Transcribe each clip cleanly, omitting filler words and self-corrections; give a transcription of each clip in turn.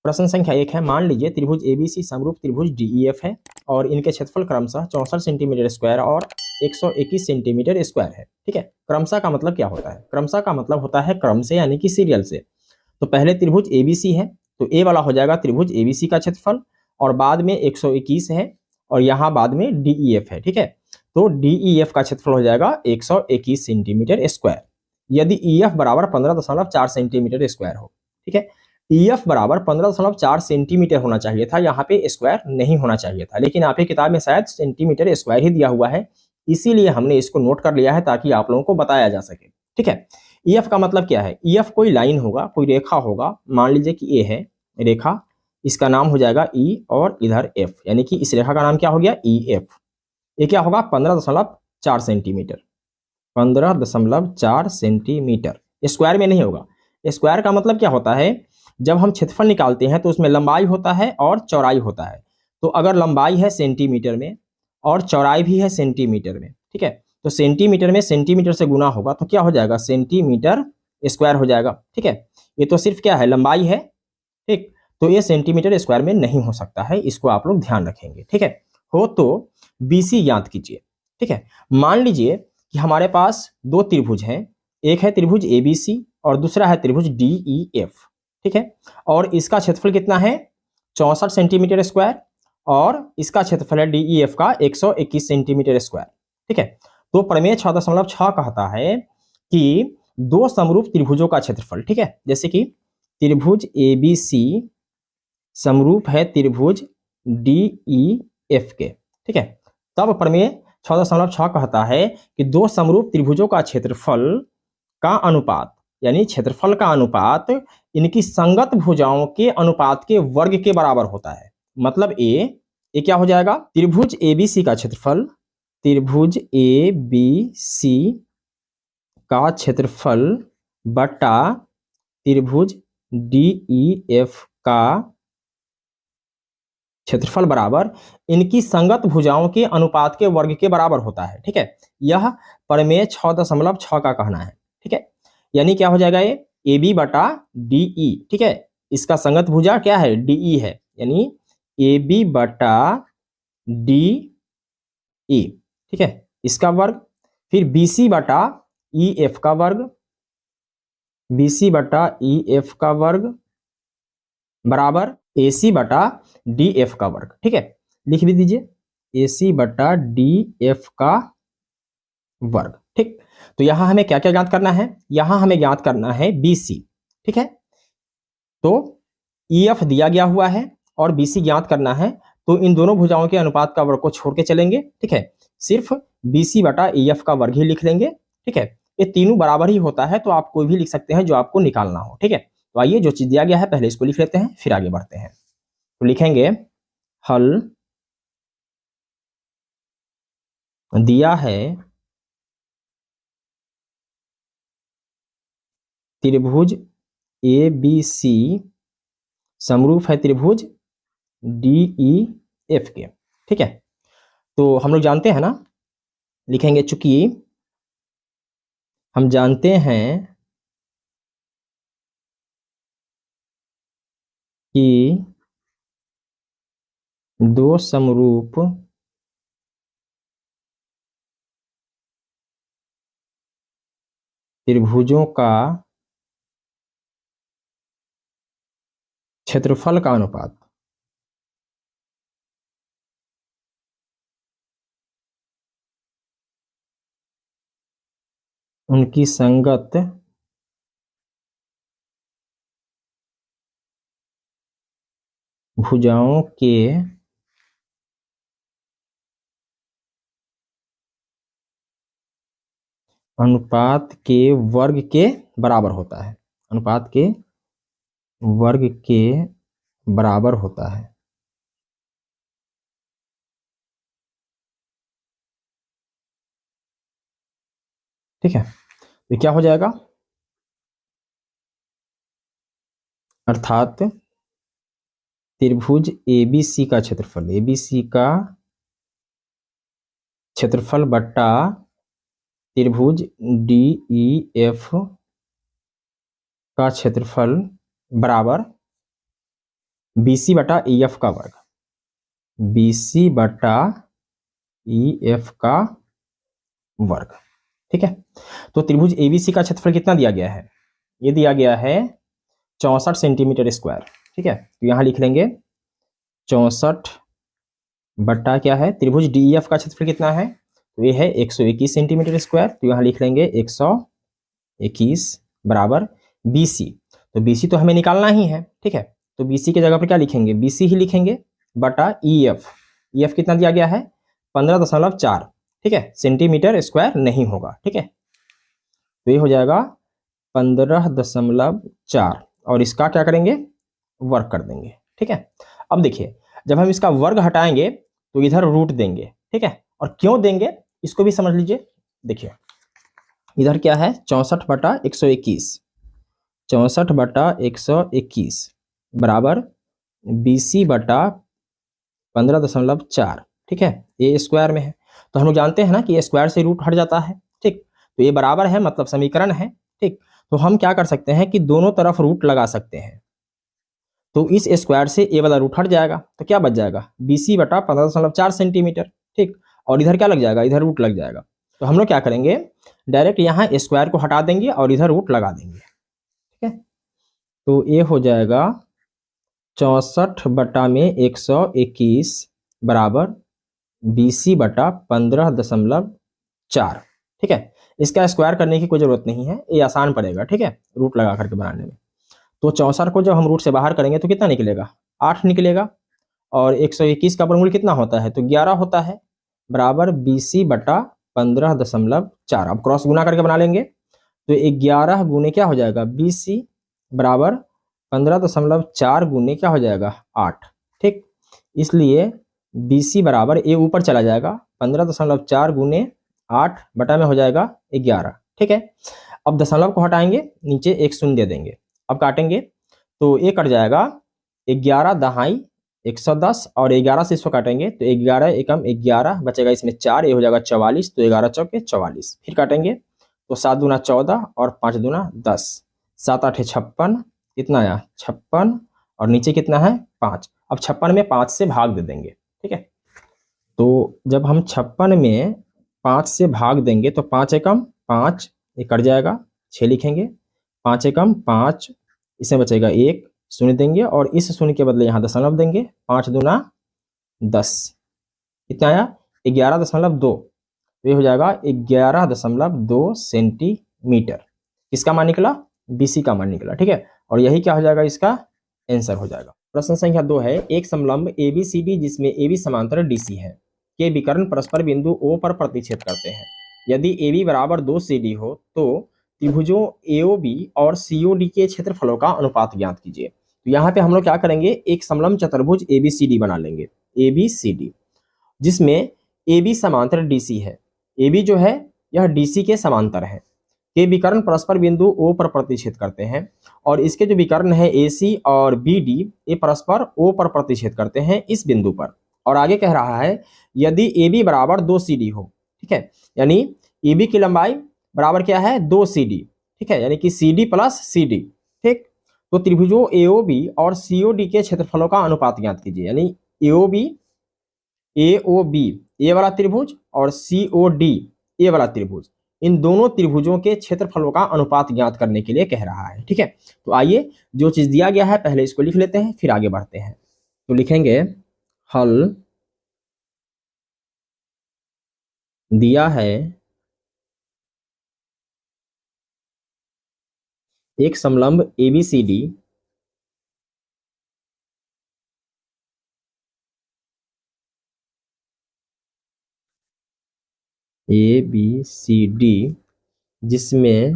प्रश्न संख्या 1 है, मान लीजिए त्रिभुज एबीसी समरूप त्रिभुज डीईएफ है और इनके क्षेत्रफल क्रमशः 64 सेंटीमीटर स्क्वायर और 121 सेंटीमीटर स्क्वायर है। ठीक है, क्रमशः का मतलब क्या होता है? क्रमशः का मतलब होता है क्रम से, यानी कि सीरियल से। तो पहले त्रिभुज एबीसी है, तो ए वाला हो जाएगा त्रिभुज एबीसी का क्षेत्रफल, और बाद में 121 है, और यहाँ बाद में डीईएफ है। ठीक है, तो डीईएफ का क्षेत्रफल हो जाएगा 121 सेंटीमीटर स्क्वायर, यदि ईएफ बराबर 15.4 सेंटीमीटर स्क्वायर हो। ठीक है, ईएफ बराबर 15.4 सेंटीमीटर होना चाहिए था, यहाँ पे स्क्वायर नहीं होना चाहिए था, लेकिन आपकी किताब में शायद सेंटीमीटर स्क्वायर ही दिया हुआ है, इसीलिए हमने इसको नोट कर लिया है ताकि आप लोगों को बताया जा सके। ठीक है, ईएफ का मतलब क्या है? ईएफ कोई लाइन होगा, कोई रेखा होगा, मान लीजिए कि ए है रेखा, इसका नाम हो जाएगा ई और इधर एफ, यानी कि इस रेखा का नाम क्या हो गया? E F. ये क्या होगा? 15.4 सेंटीमीटर, 15.4 सेंटीमीटर। स्क्वायर में नहीं होगा। स्क्वायर का मतलब क्या होता है? जब हम क्षेत्रफल निकालते हैं तो उसमें लंबाई होता है और चौड़ाई होता है। तो अगर लंबाई है सेंटीमीटर में और चौड़ाई भी है सेंटीमीटर में, ठीक है, तो सेंटीमीटर में सेंटीमीटर से गुना होगा तो क्या हो जाएगा? सेंटीमीटर स्क्वायर हो जाएगा। ठीक है, ये तो सिर्फ क्या है? लंबाई है। ठीक, तो ये सेंटीमीटर स्क्वायर में नहीं हो सकता है, इसको आप लोग ध्यान रखेंगे। ठीक है, हो तो बीसी ज्ञात कीजिए। ठीक है, मान लीजिए कि हमारे पास दो त्रिभुज हैं, एक है त्रिभुज एबीसी और दूसरा है त्रिभुज डीईएफ। ठीक है, और इसका क्षेत्रफल कितना है? 64 सेंटीमीटर स्क्वायर, और इसका क्षेत्रफल है डीईएफ का 121 सेंटीमीटर स्क्वायर। ठीक है, तो प्रमेय 6.6 कहता है कि दो समरूप त्रिभुजों का क्षेत्रफल, ठीक है, जैसे कि त्रिभुज एबीसी समरूप है त्रिभुज डीईएफ के। ठीक है, तब प्रमेय 6.6 कहता है कि दो समरूप त्रिभुजों का क्षेत्रफल का अनुपात, यानी क्षेत्रफल का अनुपात इनकी संगत भुजाओं के अनुपात के वर्ग के बराबर होता है। मतलब ये क्या हो जाएगा? त्रिभुज एबीसी का क्षेत्रफल, त्रिभुज एबीसी का क्षेत्रफल बटा त्रिभुज डीईएफ का क्षेत्रफल बराबर इनकी संगत भुजाओं के अनुपात के वर्ग के बराबर होता है। ठीक है, यह प्रमेय 6.6 का कहना है। ठीक है, यानी क्या हो जाएगा? ये ए बी बटा डी ई। ठीक है, इसका संगत भुजा क्या है? डी ई है, यानी ए बी बटा डी ई। ठीक है, इसका वर्ग, फिर बी सी बटा ई एफ का वर्ग, बी सी बटा ई एफ का वर्ग बराबर ए सी बटा डी एफ का वर्ग। ठीक है, लिख भी दीजिए, ए सी बटा डी एफ का वर्ग। ठीक, तो यहां हमें क्या क्या ज्ञात करना है? यहां हमें ज्ञात करना है बी सी। ठीक है, तो ई एफ दिया गया हुआ है और बी सी ज्ञात करना है, तो इन दोनों भुजाओं के अनुपात का वर्ग को छोड़ के चलेंगे। ठीक है, सिर्फ बी सी बटा ई एफ का वर्ग ही लिख लेंगे। ठीक है, ये तीनों बराबर ही होता है, तो आप कोई भी लिख सकते हैं जो आपको निकालना हो। ठीक है, तो आइए जो चीज दिया गया है पहले इसको लिख लेते हैं, फिर आगे बढ़ते हैं। तो लिखेंगे हल दिया है त्रिभुज ए बी सी समरूप है त्रिभुज डी ई एफ के। ठीक है, तो हम लोग जानते हैं ना, लिखेंगे चूंकि हम जानते हैं कि दो समरूप त्रिभुजों का क्षेत्रफल का अनुपात उनकी संगत भुजाओं के अनुपात के वर्ग के बराबर होता है। अनुपात के वर्ग के बराबर होता है। ठीक है, तो क्या हो जाएगा? अर्थात त्रिभुज एबीसी का क्षेत्रफल, एबीसी का क्षेत्रफल बट्टा त्रिभुज डीईएफ का क्षेत्रफल बराबर BC बटा EF का वर्ग, BC बटा EF का वर्ग। ठीक है, तो त्रिभुज ABC का क्षेत्रफल कितना दिया गया है? ये दिया गया है 64 सेंटीमीटर स्क्वायर। ठीक है, तो यहां लिख लेंगे 64 बटा क्या है, त्रिभुज DEF का क्षेत्रफल कितना है? तो ये है 121 सेंटीमीटर स्क्वायर। तो यहां लिख लेंगे 121 बराबर BC। तो BC तो हमें निकालना ही है। ठीक है, तो BC की जगह पर क्या लिखेंगे? BC ही लिखेंगे बटा EF कितना दिया गया है? 15.4। ठीक है, सेंटीमीटर स्क्वायर नहीं होगा। ठीक है, तो ये हो जाएगा 15.4 और इसका क्या करेंगे? वर्ग कर देंगे। ठीक है, अब देखिए जब हम इसका वर्ग हटाएंगे तो इधर रूट देंगे। ठीक है, और क्यों देंगे इसको भी समझ लीजिए। देखिए इधर क्या है, 64 बटा 121, 64 बटा 121 बराबर BC बटा 15.4। ठीक है, ये स्क्वायर में है तो हम लोग जानते हैं ना कि ये स्क्वायर से रूट हट जाता है। ठीक, तो ये बराबर है मतलब समीकरण है। ठीक, तो हम क्या कर सकते हैं कि दोनों तरफ रूट लगा सकते हैं। तो इस स्क्वायर से ए वाला रूट हट जाएगा तो क्या बच जाएगा? BC बटा 15.4 सेंटीमीटर। ठीक, और इधर क्या लग जाएगा? इधर रूट लग जाएगा। तो हम लोग क्या करेंगे, डायरेक्ट यहाँ स्क्वायर को हटा देंगे और इधर रूट लगा देंगे। ठीक है, तो ये हो जाएगा 64 बटा में 121 बराबर BC बटा 15.4। ठीक है, इसका स्क्वायर करने की कोई जरूरत नहीं है, ये आसान पड़ेगा। ठीक है, रूट लगा करके बनाने में। तो 64 को जब हम रूट से बाहर करेंगे तो कितना निकलेगा? 8 निकलेगा। और 121 का वर्गमूल कितना होता है? तो 11 होता है बराबर BC बटा 15.4। अब क्रॉस गुना करके बना लेंगे तो 11 गुने क्या हो जाएगा? BC बराबर 15.4 गुने क्या हो जाएगा? 8। ठीक, इसलिए BC बराबर ये ऊपर चला जाएगा 15.4 गुने 8 बटा में हो जाएगा 11। ठीक है, अब दशमलव को हटाएंगे, नीचे एक शून्य दे देंगे। अब काटेंगे तो ये कट जाएगा 11 दहाई 110 और 11 से इसको काटेंगे तो 11 एकम 11 बचेगा, इसमें 4, ये हो जाएगा 44। तो 11 चौके 44। फिर काटेंगे तो 7 दूना 14 और 5 दूना 10, 7 8 56, कितना आया? 56 और नीचे कितना है? 5। अब 56 में 5 से भाग दे देंगे। ठीक है, तो जब हम 56 में 5 से भाग देंगे तो 5 एकम 5, ये कट जाएगा, 6 लिखेंगे, 5 एकम 5, इसमें बचेगा 1, शून्य देंगे और इस शून्य के बदले यहाँ दशमलव देंगे। 5 दूना 10, कितना आया? 11.2। ये हो जाएगा 11.2 सेंटीमीटर। किसका मान निकला? BC का मान निकला। ठीक है, और यही क्या हो जाएगा? इसका आंसर हो जाएगा। प्रश्न संख्या 2 है, एक समलंब ABCD जिसमें AB समांतर DC है के विकर्ण परस्पर बिंदु O पर प्रतिच्छेद करते हैं। यदि AB बराबर 2 CD हो तो त्रिभुजों AOB और COD के क्षेत्रफलों का अनुपात ज्ञात कीजिए। तो यहाँ पे हम लोग क्या करेंगे, एक समलंब चतुर्भुज ABCD बना लेंगे, ABCD जिसमें AB समांतर DC है। AB जो है यह DC के समांतर है। के विकर्ण परस्पर बिंदु O पर प्रतिच्छेद करते हैं और इसके जो विकर्ण है AC और BD ये परस्पर O पर प्रतिच्छेद करते हैं इस बिंदु पर। और आगे कह रहा है यदि AB बराबर 2 CD हो। ठीक है, यानी AB की लंबाई बराबर क्या है? 2 CD। ठीक है, यानी कि CD प्लस CD। ठीक, तो त्रिभुजों AOB और COD के क्षेत्रफलों का अनुपात ज्ञात कीजिए। यानी AOB ए वाला त्रिभुज और COD ए वाला त्रिभुज, इन दोनों त्रिभुजों के क्षेत्रफलों का अनुपात ज्ञात करने के लिए कह रहा है। ठीक है, तो आइए जो चीज दिया गया है पहले इसको लिख लेते हैं फिर आगे बढ़ते हैं। तो लिखेंगे हल दिया है एक समलंब ABCD ABCD जिसमें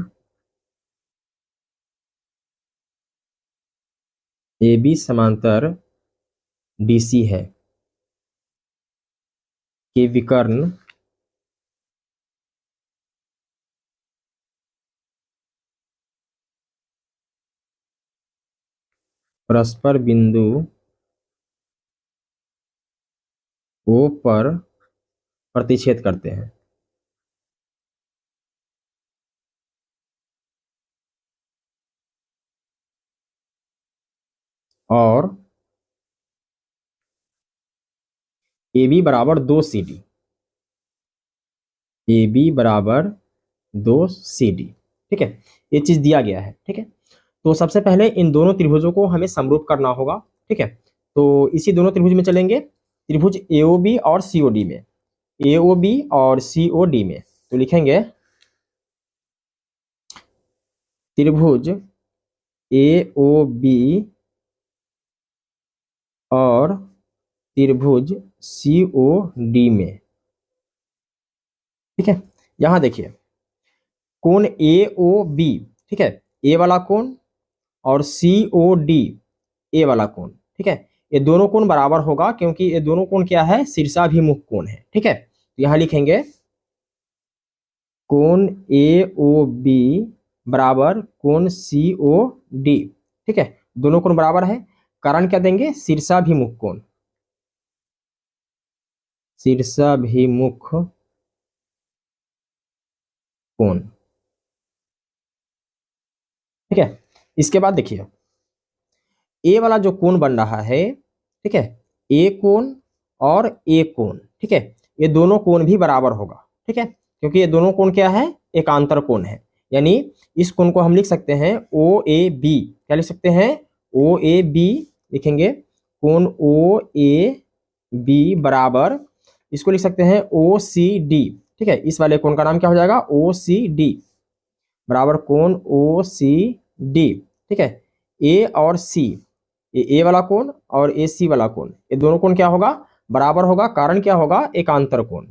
AB समांतर DC है के विकर्ण परस्पर बिंदु O पर प्रतिच्छेद करते हैं। और ए बी बराबर 2 CD, ए बी बराबर 2 CD। ठीक है, ये चीज दिया गया है। ठीक है, तो सबसे पहले इन दोनों त्रिभुजों को हमें समरूप करना होगा। ठीक है, तो इसी दोनों त्रिभुज में चलेंगे, त्रिभुज एओबी और सीओडी में, एओबी और सीओडी में। तो लिखेंगे त्रिभुज एओबी और त्रिभुज सीओडी में। ठीक है, यहां देखिए कोण एओबी, ठीक है, ए वाला कोण, और सीओडी ए वाला कोण। ठीक है, ये दोनों कोण बराबर होगा क्योंकि ये दोनों कोण क्या है, शीर्षाभिमुख कोण है। ठीक है, तो यहां लिखेंगे कोण एओबी बराबर कोण सीओडी। ठीक है, दोनों कोण बराबर है, कारण क्या देंगे, शीर्षाभिमुख कोण, शीर्षाभिमुख कोण। ठीक है, इसके बाद देखिए ए वाला जो कोण बन रहा है, ठीक है, ए कोण और ए कोण, ठीक है, ये दोनों कोण भी बराबर होगा। ठीक है, क्योंकि ये दोनों कोण क्या है, एकांतर कोण है, यानी इस कोण को हम लिख सकते हैं ओ ए बी। क्या लिख सकते हैं, ओ ए बी लिखेंगे, कोण ओ ए बी बराबर, इसको लिख सकते हैं ओ सी डी। ठीक है, इस वाले कोण का नाम क्या हो जाएगा, ओ सी डी बराबर कोण ओ सी डी। ठीक है, ए और सी, ये ए वाला कोण और ए सी वाला कोण, ये दोनों कोण क्या होगा, बराबर होगा, कारण क्या होगा, एकांतर कोण,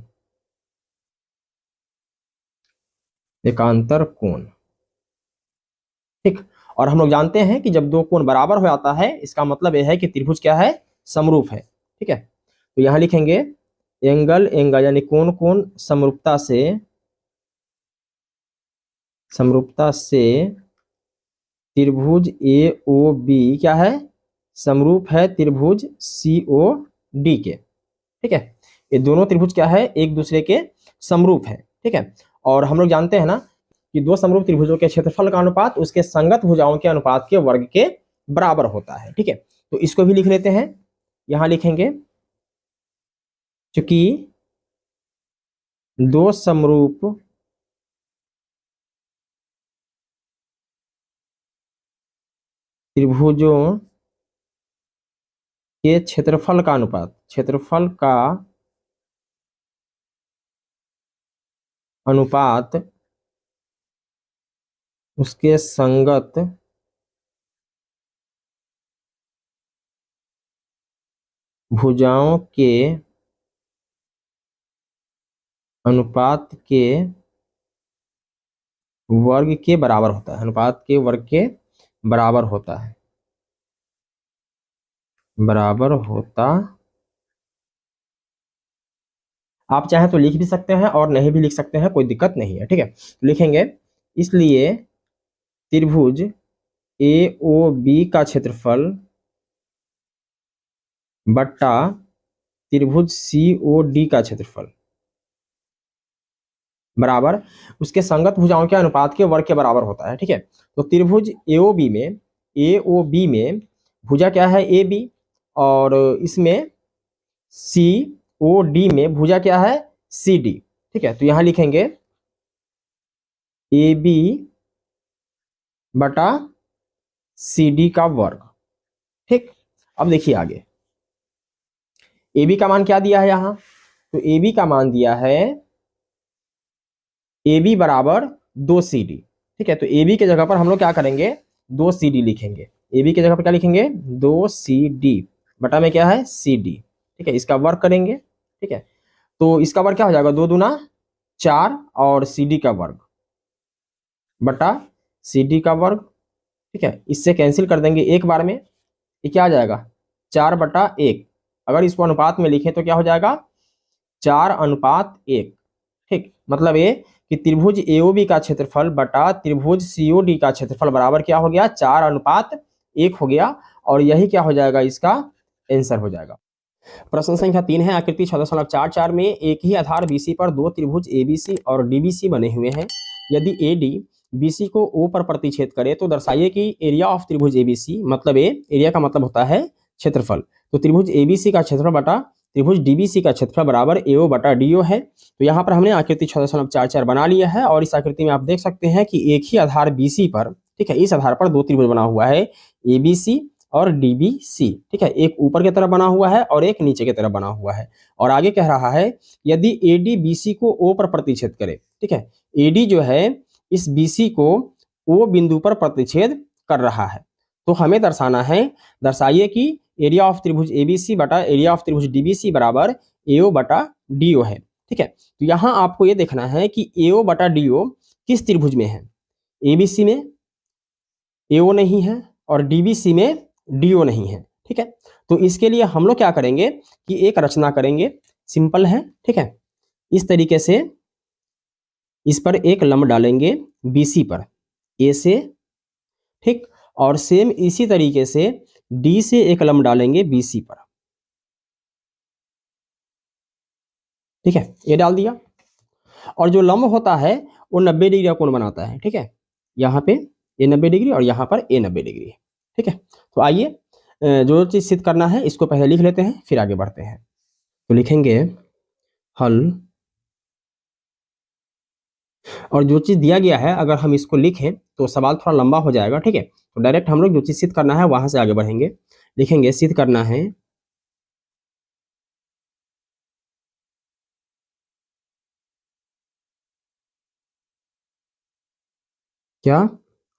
एकांतर कोण। ठीक, और हम लोग जानते हैं कि जब दो कोण बराबर हो जाता है इसका मतलब यह है कि त्रिभुज क्या है, समरूप है। ठीक है, तो यहां लिखेंगे एंगल एंगल यानी कोण कोण समरूपता से, समरूपता से त्रिभुज ए ओ बी क्या है, समरूप है त्रिभुज सी ओ डी के। ठीक है, ये दोनों त्रिभुज क्या है, एक दूसरे के समरूप है। ठीक है, और हम लोग जानते हैं ना कि दो समरूप त्रिभुजों के क्षेत्रफल का अनुपात उसके संगत भुजाओं के अनुपात के वर्ग के बराबर होता है। ठीक है, तो इसको भी लिख लेते हैं, यहां लिखेंगे चूंकि दो समरूप त्रिभुजों के क्षेत्रफल का अनुपात, क्षेत्रफल का अनुपात उसके संगत भुजाओं के अनुपात के वर्ग के बराबर होता है, अनुपात के वर्ग के बराबर होता है, बराबर होता। आप चाहें तो लिख भी सकते हैं और नहीं भी लिख सकते हैं, कोई दिक्कत नहीं है। ठीक है, तो लिखेंगे इसलिए त्रिभुज ए ओ बी का क्षेत्रफल बट्टा त्रिभुज सी ओ डी का क्षेत्रफल बराबर उसके संगत भुजाओं के अनुपात के वर्ग के बराबर होता है। ठीक है, तो त्रिभुज एओबी में, एओबी में भुजा क्या है, ए बी, और इसमें सी ओ डी में भुजा क्या है, सी डी। ठीक है, तो यहां लिखेंगे ए बी बटा सी डी का वर्ग। ठीक, अब देखिए आगे ए बी का मान क्या दिया है यहां, तो ए बी का मान दिया है ए बी बराबर 2 CD। ठीक है, तो ए बी के जगह पर हम लोग क्या करेंगे, 2 CD लिखेंगे, ए बी के जगह पर क्या लिखेंगे, 2 CD बटा में क्या है, सी डी। ठीक है, इसका वर्ग करेंगे। ठीक है, तो इसका वर्ग क्या हो जाएगा, 2 दूना 4 और सी डी का वर्ग बटा सी डी का वर्ग। ठीक है, इससे कैंसिल कर देंगे एक बार में, ये क्या आ जाएगा, 4/1। अगर इसको अनुपात में लिखें तो क्या हो जाएगा, 4:1। ठीक, मतलब ये कि त्रिभुज एओबी का क्षेत्रफल बटा त्रिभुज सीओडी का क्षेत्रफल बराबर क्या हो गया, 4:1 हो गया, और यही क्या हो जाएगा, इसका आंसर हो जाएगा। प्रश्न संख्या 3 है, आकृति 6.44 में एक ही आधार बीसी पर दो त्रिभुज एबीसी और डीबीसी बने हुए हैं। यदि एडी बीसी को ओ पर प्रतिच्छेद करे तो दर्शाइए कि एरिया ऑफ त्रिभुज एबीसी, मतलब एरिया का मतलब होता है क्षेत्रफल, तो त्रिभुज एबीसी का क्षेत्रफल बटा त्रिभुज डीबीसी का क्षेत्रफल बराबर एओ बटा डीओ है। तो यहाँ पर हमने आकृति 6.44 बना लिया है और इस आकृति में आप देख सकते हैं कि एक ही आधार बीसी पर, ठीक है, इस आधार पर दो त्रिभुज बना हुआ है, एबीसी और डीबीसी, ठीक है, एक ऊपर की तरफ बना हुआ है और एक नीचे की तरफ बना हुआ है। और आगे कह रहा है यदि एडी बीसी को ओ पर प्रतिच्छेद करे, ठीक है, एडी जो है इस बीसी को ओ बिंदु पर प्रतिच्छेद कर रहा है, तो हमें दर्शाना है, दर्शाइए कि एरिया ऑफ त्रिभुज एबीसी बटा एरिया ऑफ त्रिभुज डीबीसी बराबर एओ बटा डीओ है, ठीक है। तो यहाँ आपको ये देखना है कि एओ बटा डीओ किस त्रिभुज में है, एबीसी में एओ नहीं है और डीबीसी में डीओ नहीं है, ठीक है। तो इसके लिए हम लोग क्या करेंगे कि एक रचना करेंगे, सिंपल है, ठीक है। इस तरीके से इस पर एक लंब डालेंगे बीसी पर, ए से, ठीक, और सेम इसी तरीके से डी से एक लंब डालेंगे बीसी पर, ठीक है, ये डाल दिया। और जो लंब होता है वो 90 डिग्री का कोण बनाता है, ठीक है, यहाँ पे ये 90 डिग्री और यहाँ पर ए 90 डिग्री, ठीक है। तो आइए जो चीज सिद्ध करना है इसको पहले लिख लेते हैं, फिर आगे बढ़ते हैं। तो लिखेंगे हल, और जो चीज दिया गया है अगर हम इसको लिखें तो सवाल थोड़ा लंबा हो जाएगा, ठीक है। तो डायरेक्ट हम लोग जो चीज सिद्ध करना है वहां से आगे बढ़ेंगे। लिखेंगे सिद्ध करना है क्या,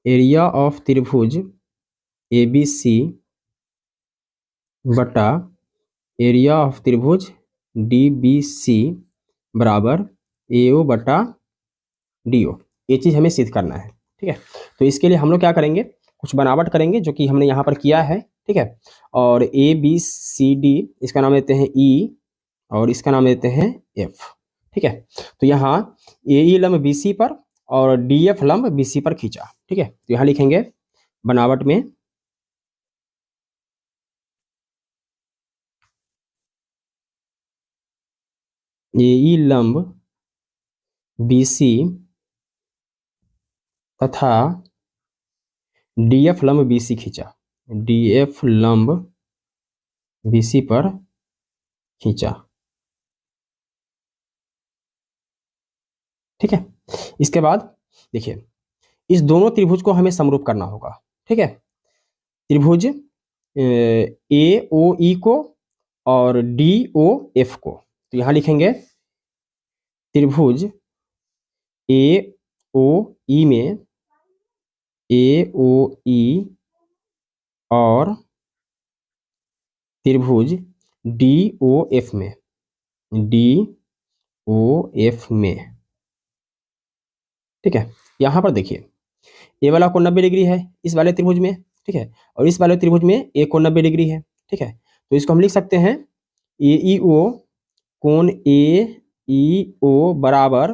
एरिया ऑफ त्रिभुज एबीसी बटा एरिया ऑफ त्रिभुज डीबीसी बराबर एओ बटा डीओ, ये चीज हमें सिद्ध करना है, ठीक है। तो इसके लिए हम लोग क्या करेंगे, कुछ बनावट करेंगे जो कि हमने यहाँ पर किया है, ठीक है। और ए बी सी डी इसका नाम देते हैं ई और इसका नाम देते हैं एफ, ठीक है। तो यहाँ ए ई लंब बीसी पर और डी एफ लंब बीसी पर खींचा, ठीक है। तो यहाँ लिखेंगे बनावट में ए ई लंब बीसी तथा डीएफ लंब बीसी खींचा, डीएफ लंब बीसी पर खींचा, ठीक है। इसके बाद देखिए इस दोनों त्रिभुज को हमें समरूप करना होगा, ठीक है। त्रिभुज ए ओ ई को और डी ओ एफ को, तो यहां लिखेंगे त्रिभुज ए ओ ई में ए ओ ई और त्रिभुज डी ओ एफ में डी ओ एफ में, ठीक है। यहां पर देखिए ए वाला कोण 90 डिग्री है इस वाले त्रिभुज में, ठीक है, और इस वाले त्रिभुज में ए कोण 90 डिग्री है, ठीक है। तो इसको हम लिख सकते हैं ए ई ओ कोण ए ई ओ बराबर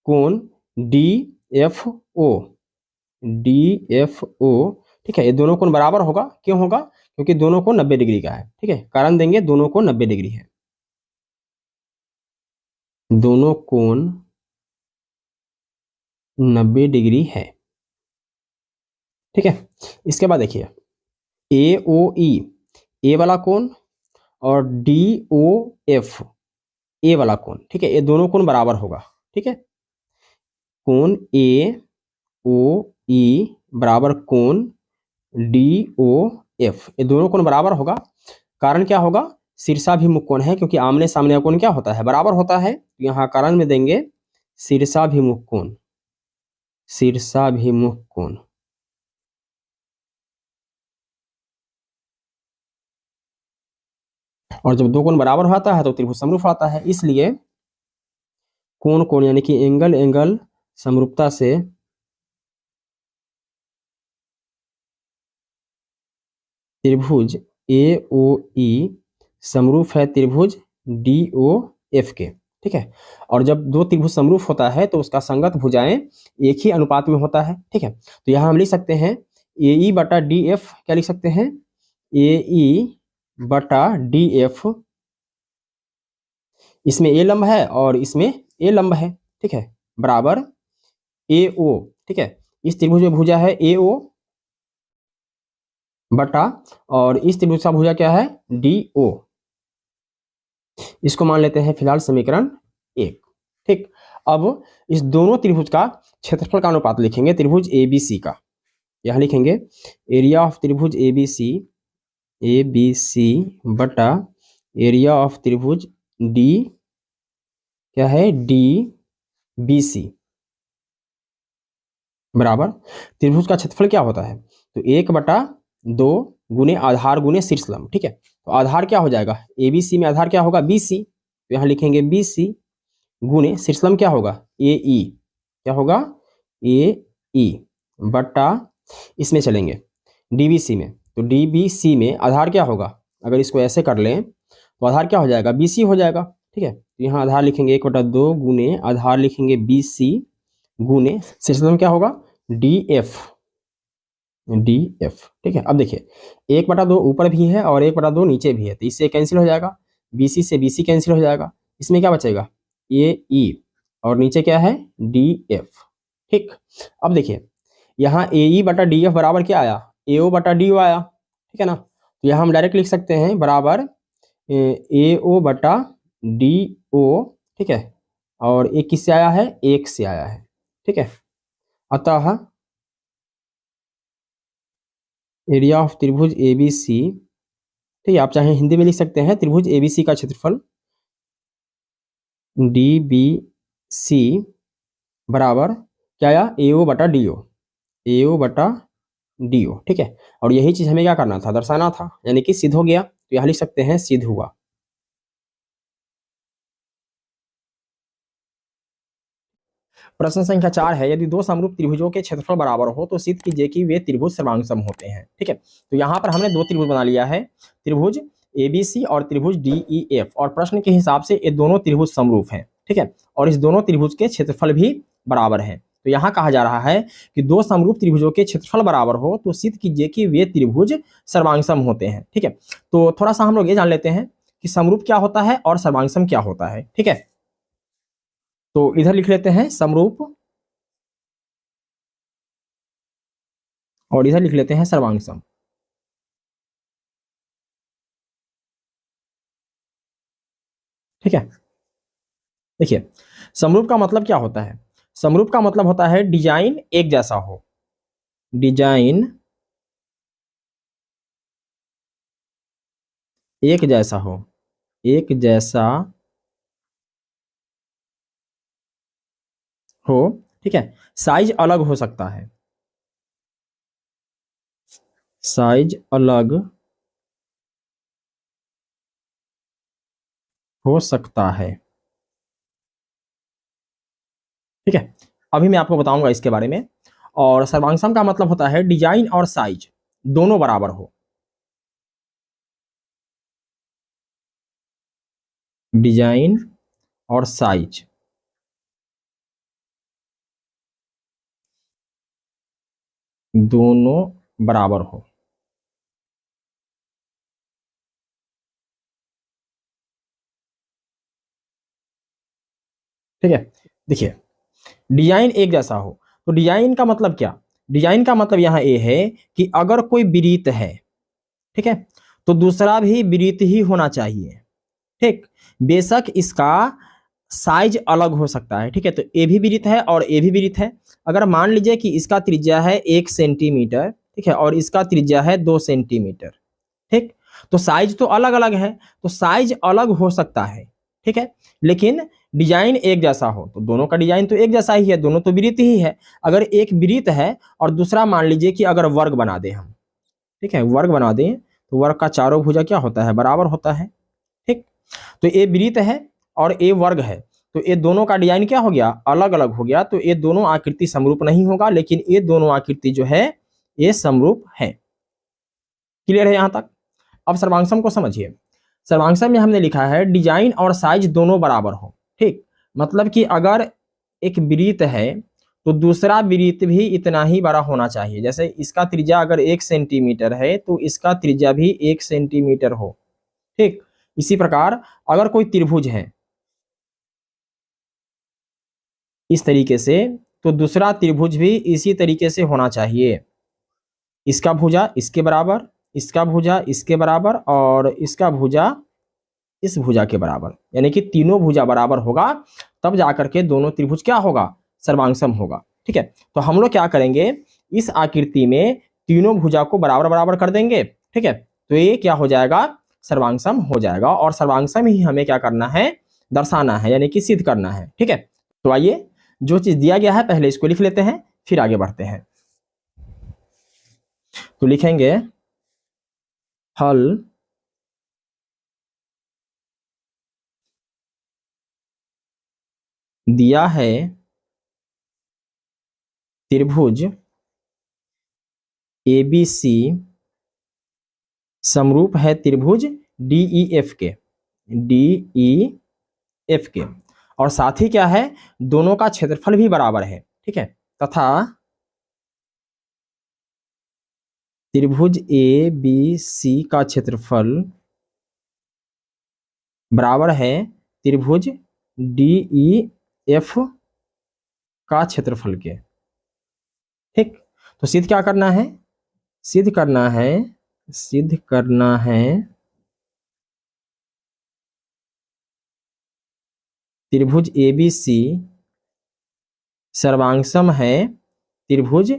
कोण D F O, D F O, ठीक है। ये दोनों कोण बराबर होगा, क्यों होगा, क्योंकि दोनों कोण 90 डिग्री का है, ठीक है। कारण देंगे दोनों कोण 90 डिग्री है, दोनों कोण 90 डिग्री है, ठीक है। इसके बाद देखिए ए ओ ई ए वाला कोण और डी ओ एफ ए वाला कोण, ठीक है, ये दोनों कोण बराबर होगा, ठीक है। कोण ए ओ ई बराबर कोण डी ओ एफ, ये दोनों कोण बराबर होगा। कारण क्या होगा, शीर्षाभिमुख कोण है, क्योंकि आमने सामने का कोण क्या होता है, बराबर होता है। यहाँ कारण में देंगे शीर्षाभिमुख कोण, शीर्षाभिमुख कोण, और जब दो कोण बराबर होता है तो त्रिभुज समरूप आता है, इसलिए कोण कोण यानी कि एंगल एंगल समरूपता से त्रिभुज ए ओ ई समरूप है त्रिभुज डी ओ एफ के, ठीक है। और जब दो त्रिभुज समरूप होता है तो उसका संगत भुजाएं एक ही अनुपात में होता है, ठीक है। तो यहाँ हम लिख सकते हैं ए ई बटा डी एफ, क्या लिख सकते हैं, ए ई बटा डी एफ, इसमें ए लंब है और इसमें ए लंब है, ठीक है, बराबर ए ओ, ठीक है। इस त्रिभुज में भुजा है ए ओ बटा और इस त्रिभुज का भुजा क्या है डी ओ, इसको मान लेते हैं फिलहाल समीकरण 1। ठीक, अब इस दोनों त्रिभुज का क्षेत्रफल का अनुपात लिखेंगे त्रिभुज ABC का। यहां लिखेंगे एरिया ऑफ त्रिभुज ABC बटा एरिया ऑफ त्रिभुज D, क्या है, DBC बराबर त्रिभुज का क्षेत्रफल क्या होता है, तो 1/2 गुने आधार गुने शीर्षलंब। ठीक है, तो आधार क्या हो जाएगा, ABC में आधार क्या होगा, BC, तो यहाँ लिखेंगे BC गुने शीर्षलंब क्या होगा, AE, क्या होगा, AE बटा इसमें चलेंगे DBC में, तो DBC में आधार क्या होगा, अगर इसको ऐसे कर लें तो आधार क्या हो जाएगा, BC हो जाएगा। ठीक है, तो यहाँ आधार लिखेंगे 1/2 गुने आधार लिखेंगे BC गुने शीर्षलंब क्या होगा, DF। ठीक है, अब देखिए 1/2 ऊपर भी है और 1/2 नीचे भी है, तो इससे कैंसिल हो जाएगा, BC से BC कैंसिल हो जाएगा, इसमें क्या बचेगा, AE और नीचे क्या है, DF। ठीक, अब देखिए यहाँ AE बटा DF बराबर क्या आया, AO बटा DO आया। ठीक है ना, तो यहाँ हम डायरेक्ट लिख सकते हैं बराबर AO बटा DO। ठीक है, और एक किससे आया है, 1 से आया है। ठीक है, अतः एरिया ऑफ त्रिभुज ABC, ठीक है, आप चाहे हिंदी में लिख सकते हैं त्रिभुज ABC का क्षेत्रफल DBC बराबर क्या आया, AO बटा DO, AO बटा DO। ठीक है, और यही चीज हमें क्या करना था, दर्शाना था, यानी कि सिद्ध हो गया, तो यहाँ लिख सकते हैं सिद्ध हुआ। प्रश्न संख्या 4 है, यदि दो समरूप त्रिभुजों के क्षेत्रफल बराबर हो तो सिद्ध कीजिए कि वे त्रिभुज सर्वांगसम होते हैं। ठीक है, तो यहाँ पर हमने दो त्रिभुज बना लिया है, त्रिभुज ABC और त्रिभुज DEF, और प्रश्न के हिसाब से ये दोनों त्रिभुज समरूप हैं। ठीक है, और इस दोनों त्रिभुज के क्षेत्रफल भी बराबर हैं। तो यहाँ कहा जा रहा है कि दो समरूप त्रिभुजों के क्षेत्रफल बराबर हो तो सिद्ध कीजिए कि वे त्रिभुज सर्वांगसम होते हैं। ठीक है, तो थोड़ा सा हम लोग ये जान लेते हैं कि समरूप क्या होता है और सर्वांगसम क्या होता है। ठीक है, तो इधर लिख लेते हैं समरूप और इधर लिख लेते हैं सर्वांगसम। ठीक है, देखिए समरूप का मतलब क्या होता है, समरूप का मतलब होता है डिजाइन एक जैसा हो, डिजाइन एक जैसा हो, एक जैसा हो। ठीक है, साइज अलग हो सकता है, साइज अलग हो सकता है। ठीक है, अभी मैं आपको बताऊंगा इसके बारे में। और सर्वांगसम का मतलब होता है डिजाइन और साइज दोनों बराबर हो, डिजाइन और साइज दोनों बराबर हो। ठीक है, देखिए डिजाइन एक जैसा हो, तो डिजाइन का मतलब क्या, डिजाइन का मतलब यहाँ ये है कि अगर कोई विरीत है, ठीक है, तो दूसरा भी विरीत ही होना चाहिए। ठीक, बेशक इसका साइज अलग हो सकता है। ठीक है, तो ए भी विरीत है और ए भी विरीत है। अगर मान लीजिए कि इसका त्रिज्या है 1 सेंटीमीटर, ठीक है, और इसका त्रिज्या है 2 सेंटीमीटर, ठीक, तो साइज तो अलग अलग है, तो साइज अलग हो सकता है। ठीक है, लेकिन डिजाइन एक जैसा हो, तो दोनों का डिजाइन तो एक जैसा ही है, दोनों तो विरीत ही है। अगर एक विरीत है और दूसरा मान लीजिए कि अगर वर्ग बना दें हम, ठीक है, वर्ग बना दें, तो वर्ग का चारों भुजा क्या होता है, बराबर होता है। ठीक, तो ये विरीत है और ये वर्ग है, तो ये दोनों का डिजाइन क्या हो गया, अलग अलग हो गया, तो ये दोनों आकृति समरूप नहीं होगा, लेकिन ये दोनों आकृति जो है ये समरूप है। क्लियर है यहां तक। अब सर्वांगसम को समझिए, सर्वांगसम में हमने लिखा है डिजाइन और साइज दोनों बराबर हो। ठीक, मतलब कि अगर एक वृत्त है तो दूसरा वृत्त भी इतना ही बड़ा होना चाहिए, जैसे इसका त्रिज्या अगर 1 सेंटीमीटर है तो इसका त्रिज्या भी 1 सेंटीमीटर हो। ठीक, इसी प्रकार अगर कोई त्रिभुज है इस तरीके से, तो दूसरा त्रिभुज भी इसी तरीके से होना चाहिए, इसका भुजा इसके बराबर, इसका भुजा इसके बराबर और इसका भुजा इस भुजा के बराबर, यानी कि तीनों भुजा बराबर होगा तब जाकर के दोनों त्रिभुज क्या होगा, सर्वांगसम होगा। ठीक है, तो हम लोग क्या करेंगे, इस आकृति में तीनों भुजा को बराबर बराबर कर देंगे। ठीक है, तो ये क्या हो जाएगा, सर्वांगसम हो जाएगा, और सर्वांगसम ही हमें क्या करना है, दर्शाना है, यानी कि सिद्ध करना है। ठीक है, तो आइए जो चीज दिया गया है पहले इसको लिख लेते हैं, फिर आगे बढ़ते हैं। तो लिखेंगे हल दिया है त्रिभुज ABC समरूप है त्रिभुज DEF के, DEF के, और साथ ही क्या है, दोनों का क्षेत्रफल भी बराबर है। ठीक है, तथा त्रिभुज ABC का क्षेत्रफल बराबर है त्रिभुज DEF का क्षेत्रफल के। ठीक, तो सिद्ध क्या करना है, सिद्ध करना है, सिद्ध करना है त्रिभुज ABC सर्वांगसम है त्रिभुज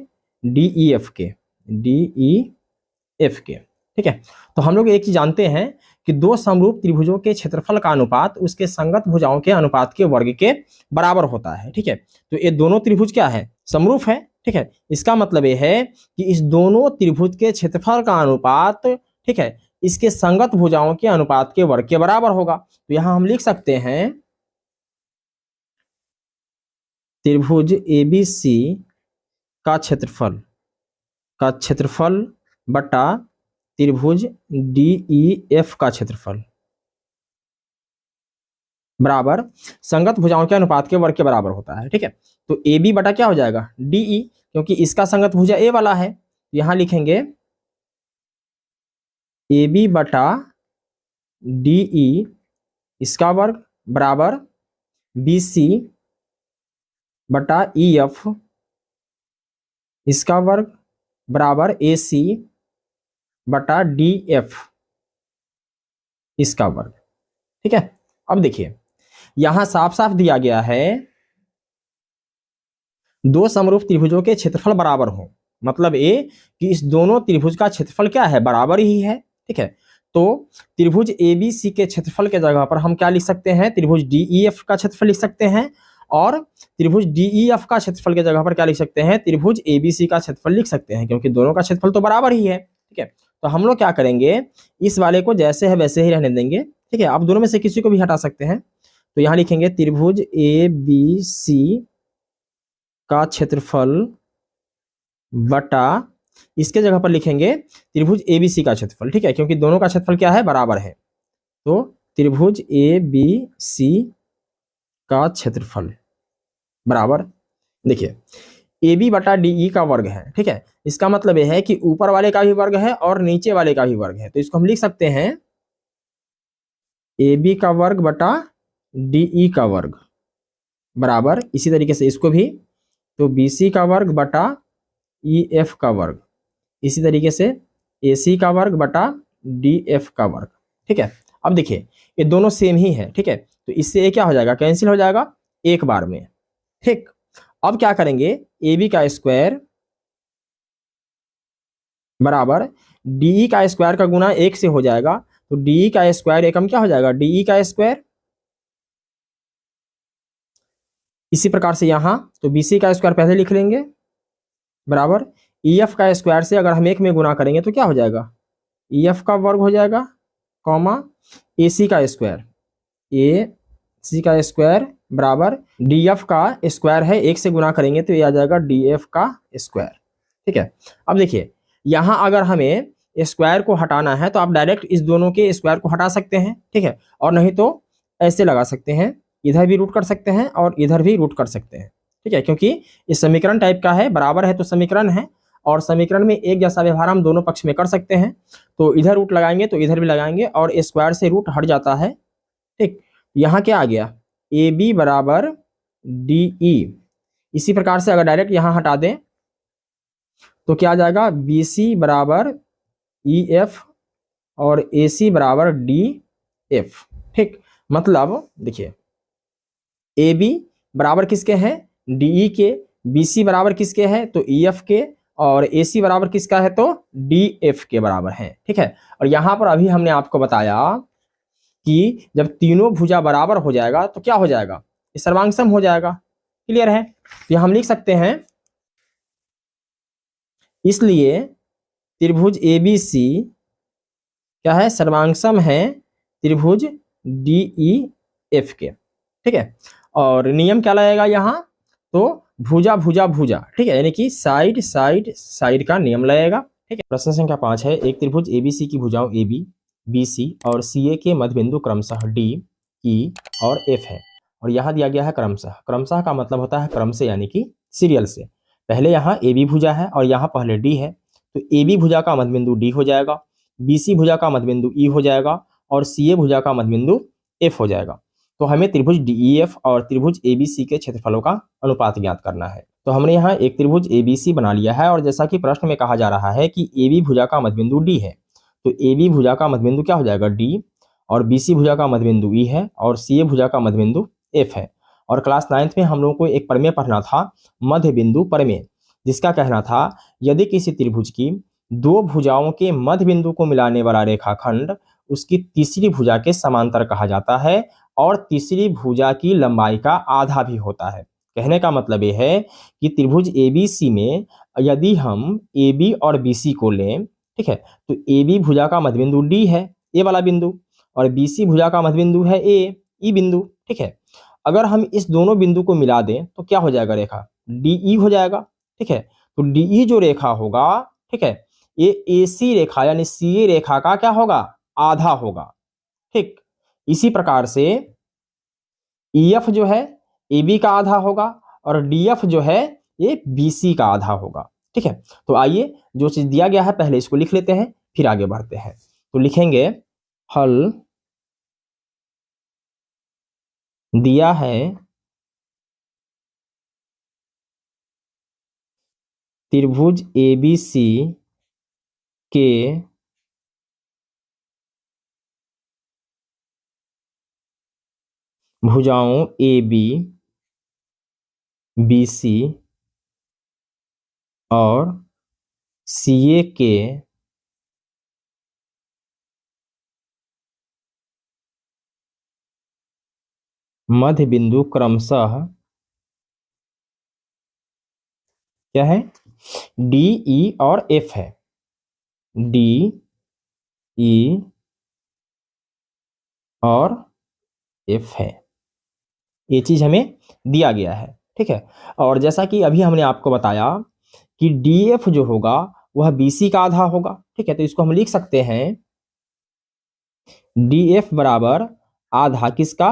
DEF के, DEF के। ठीक है, तो हम लोग एक चीज जानते हैं कि दो समरूप त्रिभुजों के क्षेत्रफल का अनुपात उसके संगत भुजाओं के अनुपात के वर्ग के बराबर होता है। ठीक है, तो ये दोनों त्रिभुज क्या है, समरूप है। ठीक है, इसका मतलब ये है कि इस दोनों त्रिभुज के क्षेत्रफल का अनुपात, ठीक है, इसके संगत भुजाओं के अनुपात के वर्ग के बराबर होगा। तो यहां हम लिख सकते हैं त्रिभुज ABC का क्षेत्रफल बटा त्रिभुज DEF का क्षेत्रफल बराबर संगत भुजाओं के अनुपात के वर्ग के बराबर होता है। ठीक है, तो AB बटा क्या हो जाएगा, DE, क्योंकि इसका संगत भुजा A वाला है, यहां लिखेंगे AB बटा DE इसका वर्ग बराबर BC बटा EF इसका वर्ग बराबर AC बटा DF इसका वर्ग। ठीक है, अब देखिए यहां साफ साफ दिया गया है दो समरूप त्रिभुजों के क्षेत्रफल बराबर हो, मतलब ये कि इस दोनों त्रिभुज का क्षेत्रफल क्या है, बराबर ही है। ठीक है, तो त्रिभुज ABC के क्षेत्रफल के जगह पर हम क्या लिख सकते हैं, त्रिभुज DEF का क्षेत्रफल लिख सकते हैं, और त्रिभुज DEF का क्षेत्रफल के जगह पर क्या लिख सकते हैं, त्रिभुज ABC का क्षेत्रफल लिख सकते हैं, क्योंकि दोनों का क्षेत्रफल तो बराबर ही है। ठीक है, तो हम लोग क्या करेंगे, इस वाले को जैसे है वैसे ही रहने देंगे। ठीक है, आप दोनों में से किसी को भी हटा सकते हैं। तो यहां लिखेंगे त्रिभुज ABC का क्षेत्रफल बटा, इसके जगह पर लिखेंगे त्रिभुज ABC का क्षेत्रफल। ठीक है, क्योंकि दोनों का क्षेत्रफल क्या है, बराबर है। तो त्रिभुज ABC का क्षेत्रफल बराबर, देखिए AB बटा DE का वर्ग है। ठीक है, इसका मतलब यह है कि ऊपर वाले का भी वर्ग है और नीचे वाले का भी वर्ग है, तो इसको हम लिख सकते हैं AB का वर्ग बटा DE का वर्ग बराबर, इसी तरीके से इसको भी, तो BC का वर्ग बटा EF का वर्ग, इसी तरीके से AC का वर्ग बटा DF का वर्ग। ठीक है, अब देखिए ये दोनों सेम ही है। ठीक है, तो इससे ये क्या हो जाएगा, कैंसिल हो जाएगा एक बार में। ठीक, अब क्या करेंगे, AB का स्क्वायर बराबर DE का स्क्वायर का गुना 1 से हो जाएगा, तो DE का स्क्वायर एकम क्या हो जाएगा, DE का स्क्वायर। इसी प्रकार से यहां तो BC का स्क्वायर पहले लिख लेंगे बराबर EF का स्क्वायर से अगर हम 1 में गुना करेंगे तो क्या हो जाएगा, EF का वर्ग हो जाएगा, कॉमा AC का स्क्वायर, AC का स्क्वायर बराबर DF का स्क्वायर है, 1 से गुना करेंगे तो ये आ जाएगा DF का स्क्वायर। ठीक है, अब देखिए यहां अगर हमें स्क्वायर को हटाना है तो आप डायरेक्ट इस दोनों के स्क्वायर को हटा सकते हैं। ठीक है, और नहीं तो ऐसे लगा सकते हैं, इधर भी रूट कर सकते हैं और इधर भी रूट कर सकते हैं। ठीक है, क्योंकि इस समीकरण टाइप का है, बराबर है तो समीकरण है, और समीकरण में एक जैसा व्यवहार हम दोनों पक्ष में कर सकते हैं। तो इधर रूट लगाएंगे तो इधर भी लगाएंगे, और स्क्वायर से रूट हट जाता है। ठीक, यहाँ क्या आ गया, AB बराबर DE। इसी प्रकार से अगर डायरेक्ट यहाँ हटा दें तो क्या आ जाएगा, BC बराबर EF और AC बराबर DF। ठीक, मतलब देखिए ए बी बराबर किसके हैं, डी के, बी सी बराबर किसके हैं, तो ई एफ के, और ए सी बराबर किसका है, तो डी एफ के बराबर है। ठीक है, और यहां पर अभी हमने आपको बताया कि जब तीनों भुजा बराबर हो जाएगा तो क्या हो जाएगा, ये सर्वांग हो जाएगा। क्लियर है, तो हम लिख सकते हैं इसलिए त्रिभुज ए बी सी क्या है, सर्वांग है त्रिभुज डी ई एफ के। ठीक है, और नियम क्या लगेगा यहाँ, तो भुजा भुजा भुजा, ठीक है, यानी कि साइड साइड साइड का नियम लगेगा। ठीक है, प्रश्न संख्या 5 है, एक त्रिभुज एबीसी की भुजाओं ए बी, बी सी और सी ए के मध्य बिंदु क्रमशः डी, ई और एफ है, और यहाँ दिया गया है क्रमशः। क्रमशः का मतलब होता है क्रम से, यानी कि सीरियल से। पहले यहाँ ए बी भुजा है और यहाँ पहले डी है, तो ए बी भुजा का मध्य बिंदु डी हो जाएगा, बी सी भुजा का मध्य बिंदु ई हो जाएगा, और सी ए भुजा का मध्य बिंदु एफ हो जाएगा। तो हमें त्रिभुज डीईएफ और त्रिभुज एबीसी के क्षेत्रफलों का अनुपात ज्ञात करना है। तो हमने यहाँ एक त्रिभुज एबीसी बना लिया है, और जैसा कि प्रश्न में कहा जा रहा है कि एबी भुजा का मध्यबिंदु डी है, तो एबी भुजा का मध्यबिंदु क्या हो जाएगा, डी, और बीसी भुजा का मध्यबिंदु ई है, और सीए भुजा का मध्यबिंदु एफ है। और क्लास 9th में हम लोगों को एक प्रमेय पढ़ना था, मध्य बिंदु प्रमेय, जिसका कहना था यदि किसी त्रिभुज की दो भुजाओं के मध्य बिंदु को मिलाने वाला रेखाखंड उसकी तीसरी भुजा के समांतर कहा जाता है, और तीसरी भुजा की लंबाई का आधा भी होता है। कहने का मतलब यह है कि त्रिभुज एबीसी में यदि हम AB और BC को लें, ठीक है, तो AB भुजा का मध्यबिंदु D है, ए वाला बिंदु, और BC भुजा का मध्यबिंदु है A, ई बिंदु। ठीक है, अगर हम इस दोनों बिंदु को मिला दें तो क्या हो जाएगा, रेखा DE हो जाएगा। ठीक है, तो DE जो रेखा होगा, ठीक है, ये AC रेखा यानी CA रेखा का क्या होगा, आधा होगा। ठीक, इसी प्रकार से EF जो है AB का आधा होगा, और DF जो है ये BC का आधा होगा। ठीक है, तो आइए जो चीज दिया गया है पहले इसको लिख लेते हैं, फिर आगे बढ़ते हैं। तो लिखेंगे हल दिया है त्रिभुज ABC के भुजाओं AB, BC और CA के मध्य बिंदु क्रमशः क्या है, D, E और F है, D, E और F है। ये चीज हमें दिया गया है। ठीक है, और जैसा कि अभी हमने आपको बताया कि DF जो होगा वह BC का आधा होगा। ठीक है, तो इसको हम लिख सकते हैं DF बराबर आधा किसका,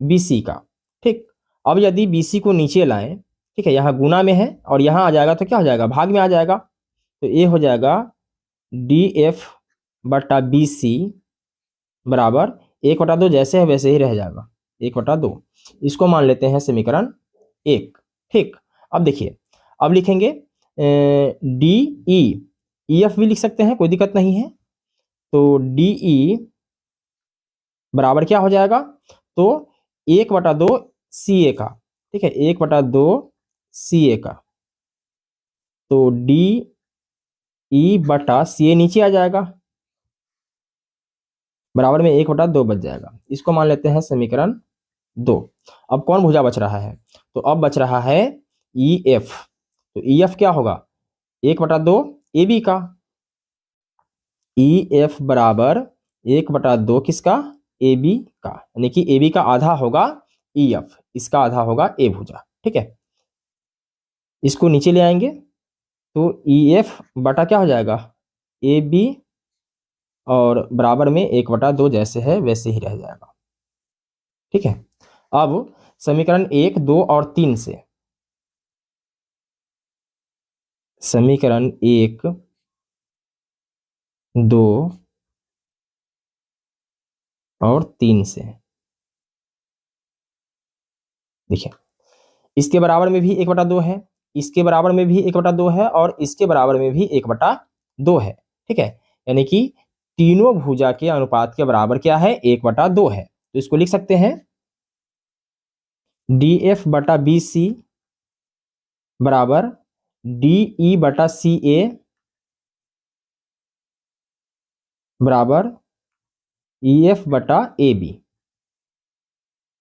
BC का। ठीक, अब यदि BC को नीचे लाएं, ठीक है, यहाँ गुना में है और यहाँ आ जाएगा तो क्या हो जाएगा, भाग में आ जाएगा, तो ये हो जाएगा DF बटा BC बराबर 1/2, जैसे है वैसे ही रह जाएगा, 1/2। इसको मान लेते हैं समीकरण 1। ठीक, अब देखिए, अब लिखेंगे DE, EF भी लिख सकते हैं, कोई दिक्कत नहीं है। तो DE बराबर क्या हो जाएगा, तो 1/2 CA का। ठीक है, 1/2 CA का, तो DE बटा CA नीचे आ जाएगा, बराबर में 1/2 बच जाएगा। इसको मान लेते हैं समीकरण 2। अब कौन भुजा बच रहा है, तो अब बच रहा है EF। तो EF क्या होगा, 1/2 AB का, EF बराबर 1/2 किसका, AB का, यानी कि AB का आधा होगा EF, इसका आधा होगा A भुजा। ठीक है, इसको नीचे ले आएंगे तो EF बटा क्या हो जाएगा, AB, और बराबर में 1/2 जैसे है वैसे ही रह जाएगा। ठीक है, अब समीकरण 1, 2 और 3 से, समीकरण 1, 2 और 3 से देखिए, इसके बराबर में भी 1/2 है, इसके बराबर में भी 1/2 है, और इसके बराबर में भी 1/2 है। ठीक है, यानी कि तीनों भुजा के अनुपात के बराबर क्या है, 1/2 है। तो इसको लिख सकते हैं DF/BC बराबर DE/CA बराबर EF/AB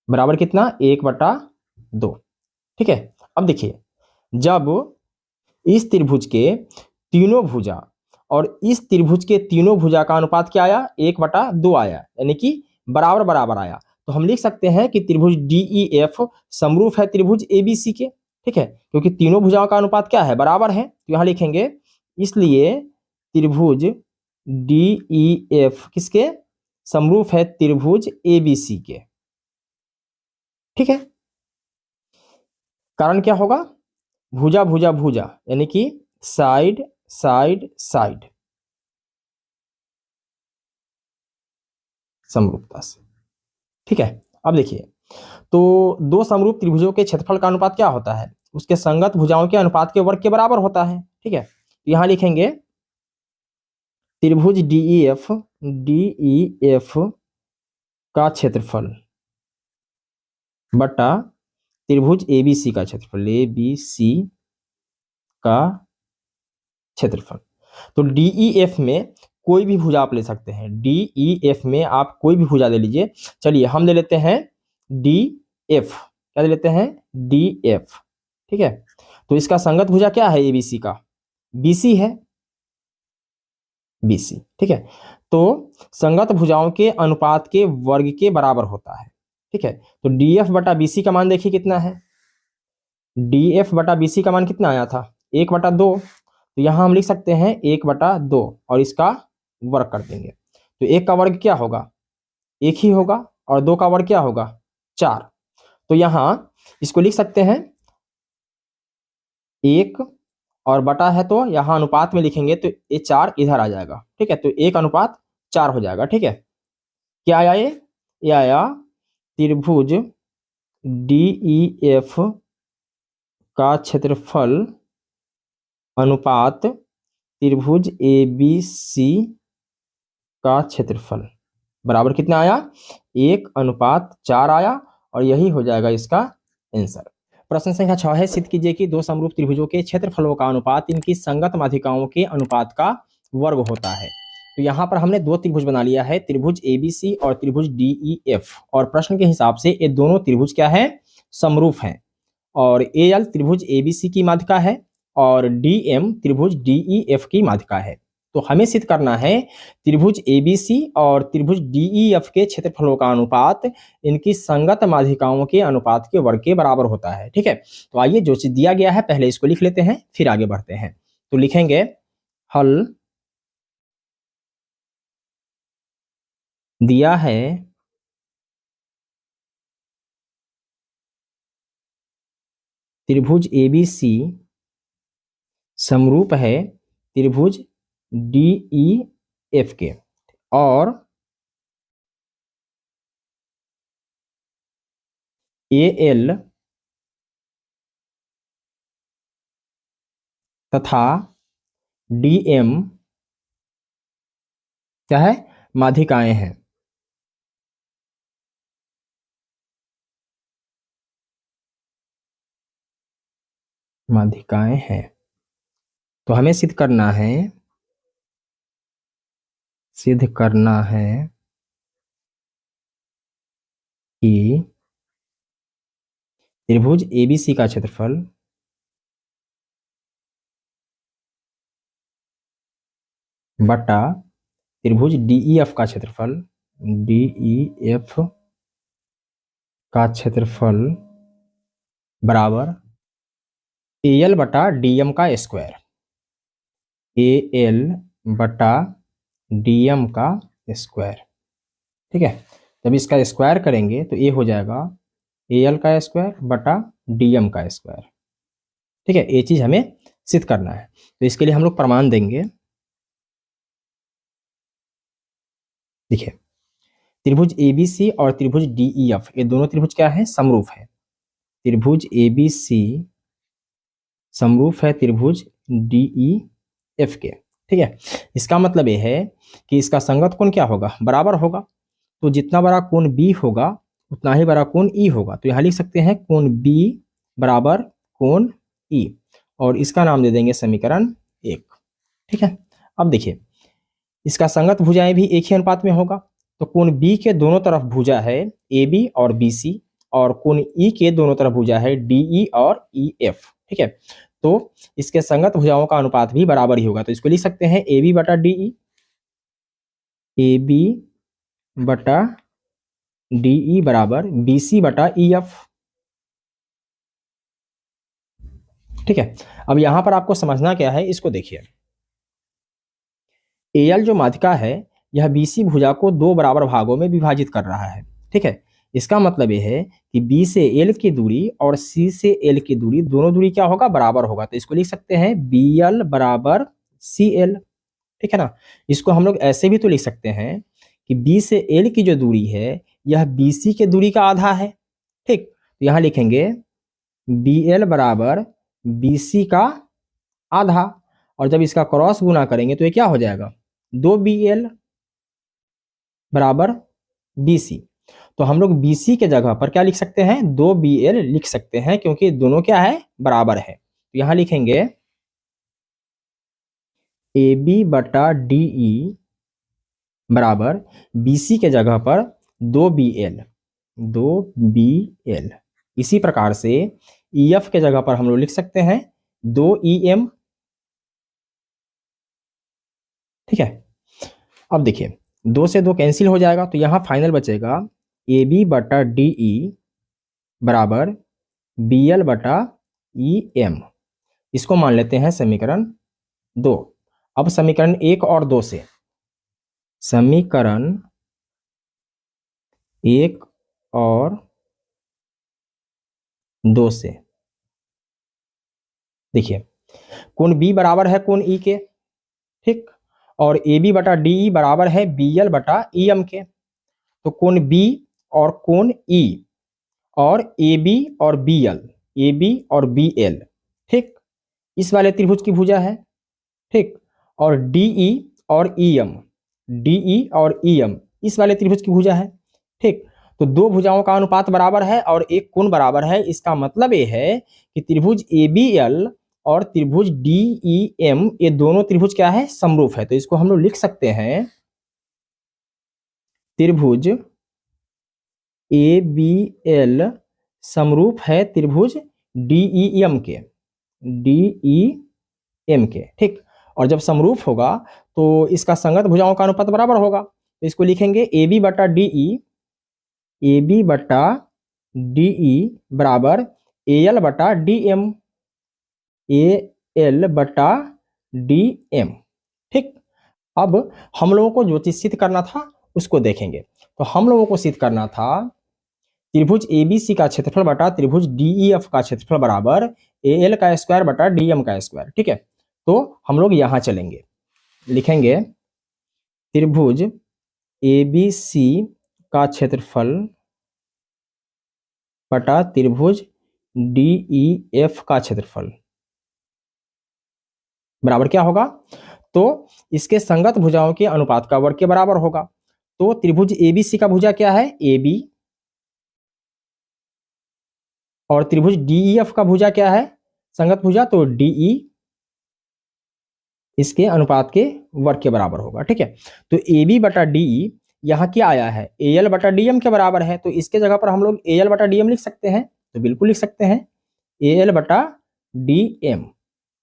बराबर कितना, 1/2। ठीक है। अब देखिए, जब इस त्रिभुज के तीनों भुजा और इस त्रिभुज के तीनों भुजा का अनुपात क्या आया, 1/2 आया, यानी कि बराबर बराबर आया, तो हम लिख सकते हैं कि त्रिभुज DEF समरूप है त्रिभुज ABC के। ठीक है, क्योंकि तीनों भुजाओं का अनुपात क्या है, बराबर है, तो यहां लिखेंगे इसलिए त्रिभुज DEF किसके समरूप है, त्रिभुज ABC के। ठीक है, कारण क्या होगा, भुजा भुजा भुजा, यानी कि साइड साइड साइड समरूपता से। ठीक है, अब देखिए, तो दो समरूप त्रिभुजों के क्षेत्रफल का अनुपात क्या होता है, उसके संगत भुजाओं के अनुपात के वर्ग के बराबर होता है। ठीक है, यहां लिखेंगे त्रिभुज DEF का क्षेत्रफल बटा त्रिभुज ABC का क्षेत्रफल, ABC का क्षेत्रफल। तो DEF में कोई भी भुजा आप ले सकते हैं, DEF में आप कोई भी भुजा ले लीजिए। चलिए हम ले लेते हैं DF, क्या ले लेते हैं, DF। ठीक है, तो इसका संगत भुजा क्या है ABC का, BC है, BC। ठीक है, तो संगत भुजाओं के अनुपात के वर्ग के बराबर होता है। ठीक है, तो DF/BC का मान देखिए कितना है, DF/BC का मान कितना आया था, 1/2। तो यहां हम लिख सकते हैं 1/2 और इसका वर्ग कर देंगे, तो 1 का वर्ग क्या होगा, 1 ही होगा, और 2 का वर्ग क्या होगा, 4। तो यहां इसको लिख सकते हैं 1 और बटा है, तो यहां अनुपात में लिखेंगे तो ये 4 इधर आ जाएगा। ठीक है, तो 1:4 हो जाएगा। ठीक है, क्या आया, ये आया त्रिभुज DEF का क्षेत्रफल अनुपात त्रिभुज ABC का क्षेत्रफल बराबर कितना आया, 1:4 आया, और यही हो जाएगा इसका आंसर। प्रश्न संख्या 6 है, सिद्ध कीजिए कि दो समरूप त्रिभुजों के क्षेत्रफलों का अनुपात इनकी संगत माध्यिकाओं के अनुपात का वर्ग होता है। तो यहाँ पर हमने दो त्रिभुज बना लिया है, त्रिभुज ABC और त्रिभुज DEF, और प्रश्न के हिसाब से ये दोनों त्रिभुज क्या है, समरूप हैं, और AL त्रिभुज ABC की माध्यिका है और DM त्रिभुज DEF की माध्यिका है। तो हमें सिद्ध करना है त्रिभुज ABC और त्रिभुज DEF के क्षेत्रफलों का अनुपात इनकी संगत माध्यिकाओं के अनुपात के वर्ग के बराबर होता है। ठीक है, तो आइए जो चीज दिया गया है पहले इसको लिख लेते हैं, फिर आगे बढ़ते हैं। तो लिखेंगे हल दिया है त्रिभुज ABC समरूप है त्रिभुज DEF के, और AL तथा DM क्या है, माध्यिकाएं हैं। माध्यिकाएं हैं, तो हमें सिद्ध करना है कि त्रिभुज ABC का क्षेत्रफल बटा त्रिभुज DEF का क्षेत्रफल, DEF का क्षेत्रफल बराबर AL बटा DM का स्क्वायर, AL बटा DM का स्क्वायर। ठीक है, जब इसका स्क्वायर करेंगे तो ये हो जाएगा AL का स्क्वायर बटा DM का स्क्वायर। ठीक है, ये चीज हमें सिद्ध करना है, तो इसके लिए हम लोग प्रमाण देंगे। देखिए, त्रिभुज ABC और त्रिभुज DEF ये दोनों त्रिभुज क्या है, समरूप है। त्रिभुज ABC समरूप है त्रिभुज DEF के, ठीक है। इसका मतलब ये है कि इसका संगत कोण क्या होगा, बराबर होगा। तो जितना बड़ा कोण बी होगा उतना ही बड़ा कोण ई होगा। तो यहाँ लिख सकते हैं कोण बी बराबर कोण ई, और इसका नाम दे देंगे समीकरण 1। ठीक है। अब देखिए इसका संगत भुजाएं भी एक ही अनुपात में होगा। तो कोण बी के दोनों तरफ भुजा है ए बी और बी सी, और कोण ई के दोनों तरफ भुजा है डी ई और ई एफ। ठीक है। तो इसके संगत भुजाओं का अनुपात भी बराबर ही होगा। तो इसको लिख सकते हैं ए बी बटा डी ई, ए बी बटा डी ई बराबर बी सी बटा ई एफ। ठीक है। अब यहां पर आपको समझना क्या है, इसको देखिए। एल जो माध्यिका है यह बीसी भुजा को दो बराबर भागों में विभाजित कर रहा है। ठीक है। इसका मतलब यह है कि बी से एल की दूरी और सी से एल की दूरी, दोनों दूरी क्या होगा, बराबर होगा। तो इसको लिख सकते हैं बी एल बराबर सी एल। ठीक है ना। इसको हम लोग ऐसे भी तो लिख सकते हैं कि बी से एल की जो दूरी है यह बी सी के दूरी का आधा है। ठीक। तो यहां लिखेंगे बी एल बराबर बी सी का आधा, और जब इसका क्रॉस गुना करेंगे तो ये क्या हो जाएगा, 2BL बराबर BC। तो हम लोग BC के जगह पर क्या लिख सकते हैं, 2BL लिख सकते हैं, क्योंकि दोनों क्या है, बराबर है। तो यहां लिखेंगे AB बटा DE बराबर BC के जगह पर 2BL। इसी प्रकार से EF के जगह पर हम लोग लिख सकते हैं 2EM। ठीक है। अब देखिए 2 से 2 कैंसिल हो जाएगा, तो यहां फाइनल बचेगा AB बटा DE बराबर BL बटा EM। इसको मान लेते हैं समीकरण 2। अब समीकरण 1 और 2 से, समीकरण 1 और 2 से देखिए कोण B बराबर है कोण E के। ठीक। और AB बटा DE बराबर है BL बटा EM के। तो कोण B और कोण E और AB और BL, AB और BL, ठीक, इस वाले त्रिभुज की भुजा है। ठीक। और DE और EM, DE और EM इस वाले त्रिभुज की भुजा है। ठीक। तो दो भुजाओं का अनुपात बराबर है और एक कोण बराबर है। इसका मतलब यह है कि त्रिभुज ABL और त्रिभुज DEM ये दोनों त्रिभुज क्या है, समरूप है। तो इसको हम लोग लिख सकते हैं त्रिभुज ABL समरूप है त्रिभुज DEM के, DEM के। ठीक। और जब समरूप होगा तो इसका संगत भुजाओं का अनुपात बराबर होगा। तो इसको लिखेंगे AB बटा DE, AB बटा DE बराबर AL बटा DM, AL बटा DM। ठीक। अब हम लोगों को जो चीज सिद्ध करना था उसको देखेंगे। तो हम लोगों को सिद्ध करना था त्रिभुज ABC का क्षेत्रफल बटा त्रिभुज DEF का क्षेत्रफल बराबर AL का स्क्वायर बटा DM का स्क्वायर। ठीक है। तो हम लोग यहां चलेंगे, लिखेंगे त्रिभुज ABC का क्षेत्रफल बटा त्रिभुज DEF का क्षेत्रफल बराबर क्या होगा, तो इसके संगत भुजाओं के अनुपात का वर्ग के बराबर होगा। तो त्रिभुज ABC का भुजा क्या है, AB, और त्रिभुज DEF का भुजा क्या है, संगत भुजा, तो DE इसके अनुपात के वर्ग के बराबर होगा। ठीक है। तो AB बटा DE यहाँ क्या आया है, AL बटा DM के बराबर है। तो इसके जगह पर हम लोग AL बटा DM लिख सकते हैं। तो बिल्कुल लिख सकते हैं AL बटा DM,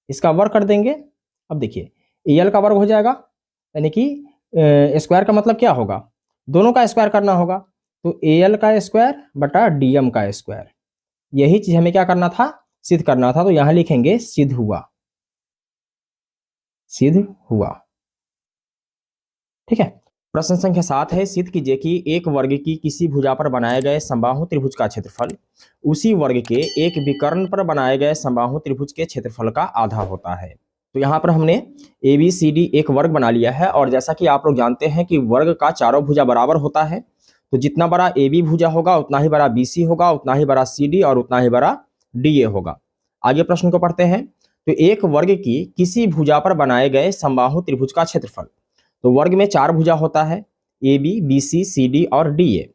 इसका वर्ग कर देंगे। अब देखिए AL का वर्ग हो जाएगा, यानी कि स्क्वायर का मतलब क्या होगा, दोनों का स्क्वायर करना होगा। तो AL का स्क्वायर बटा DM का स्क्वायर, यही चीज हमें क्या करना था, सिद्ध करना था। तो यहां लिखेंगे सिद्ध हुआ, सिद्ध हुआ। ठीक है। प्रश्न संख्या 7 है, सिद्ध कीजिए कि एक वर्ग की किसी भुजा पर बनाए गए समबाहु त्रिभुज का क्षेत्रफल उसी वर्ग के एक विकर्ण पर बनाए गए समबाहु त्रिभुज के क्षेत्रफल का आधा होता है। तो यहाँ पर हमने ABCD एक वर्ग बना लिया है, और जैसा कि आप लोग जानते हैं कि वर्ग का चारों भुजा बराबर होता है। तो जितना बड़ा AB भुजा होगा उतना ही बड़ा BC होगा, उतना ही बड़ा CD और उतना ही बड़ा DA होगा। आगे प्रश्न को पढ़ते हैं। तो एक वर्ग की किसी भुजा पर बनाए गए समबाहु त्रिभुज का क्षेत्रफल। तो वर्ग में 4 भुजा होता है, A B, B C, C D और डी ए।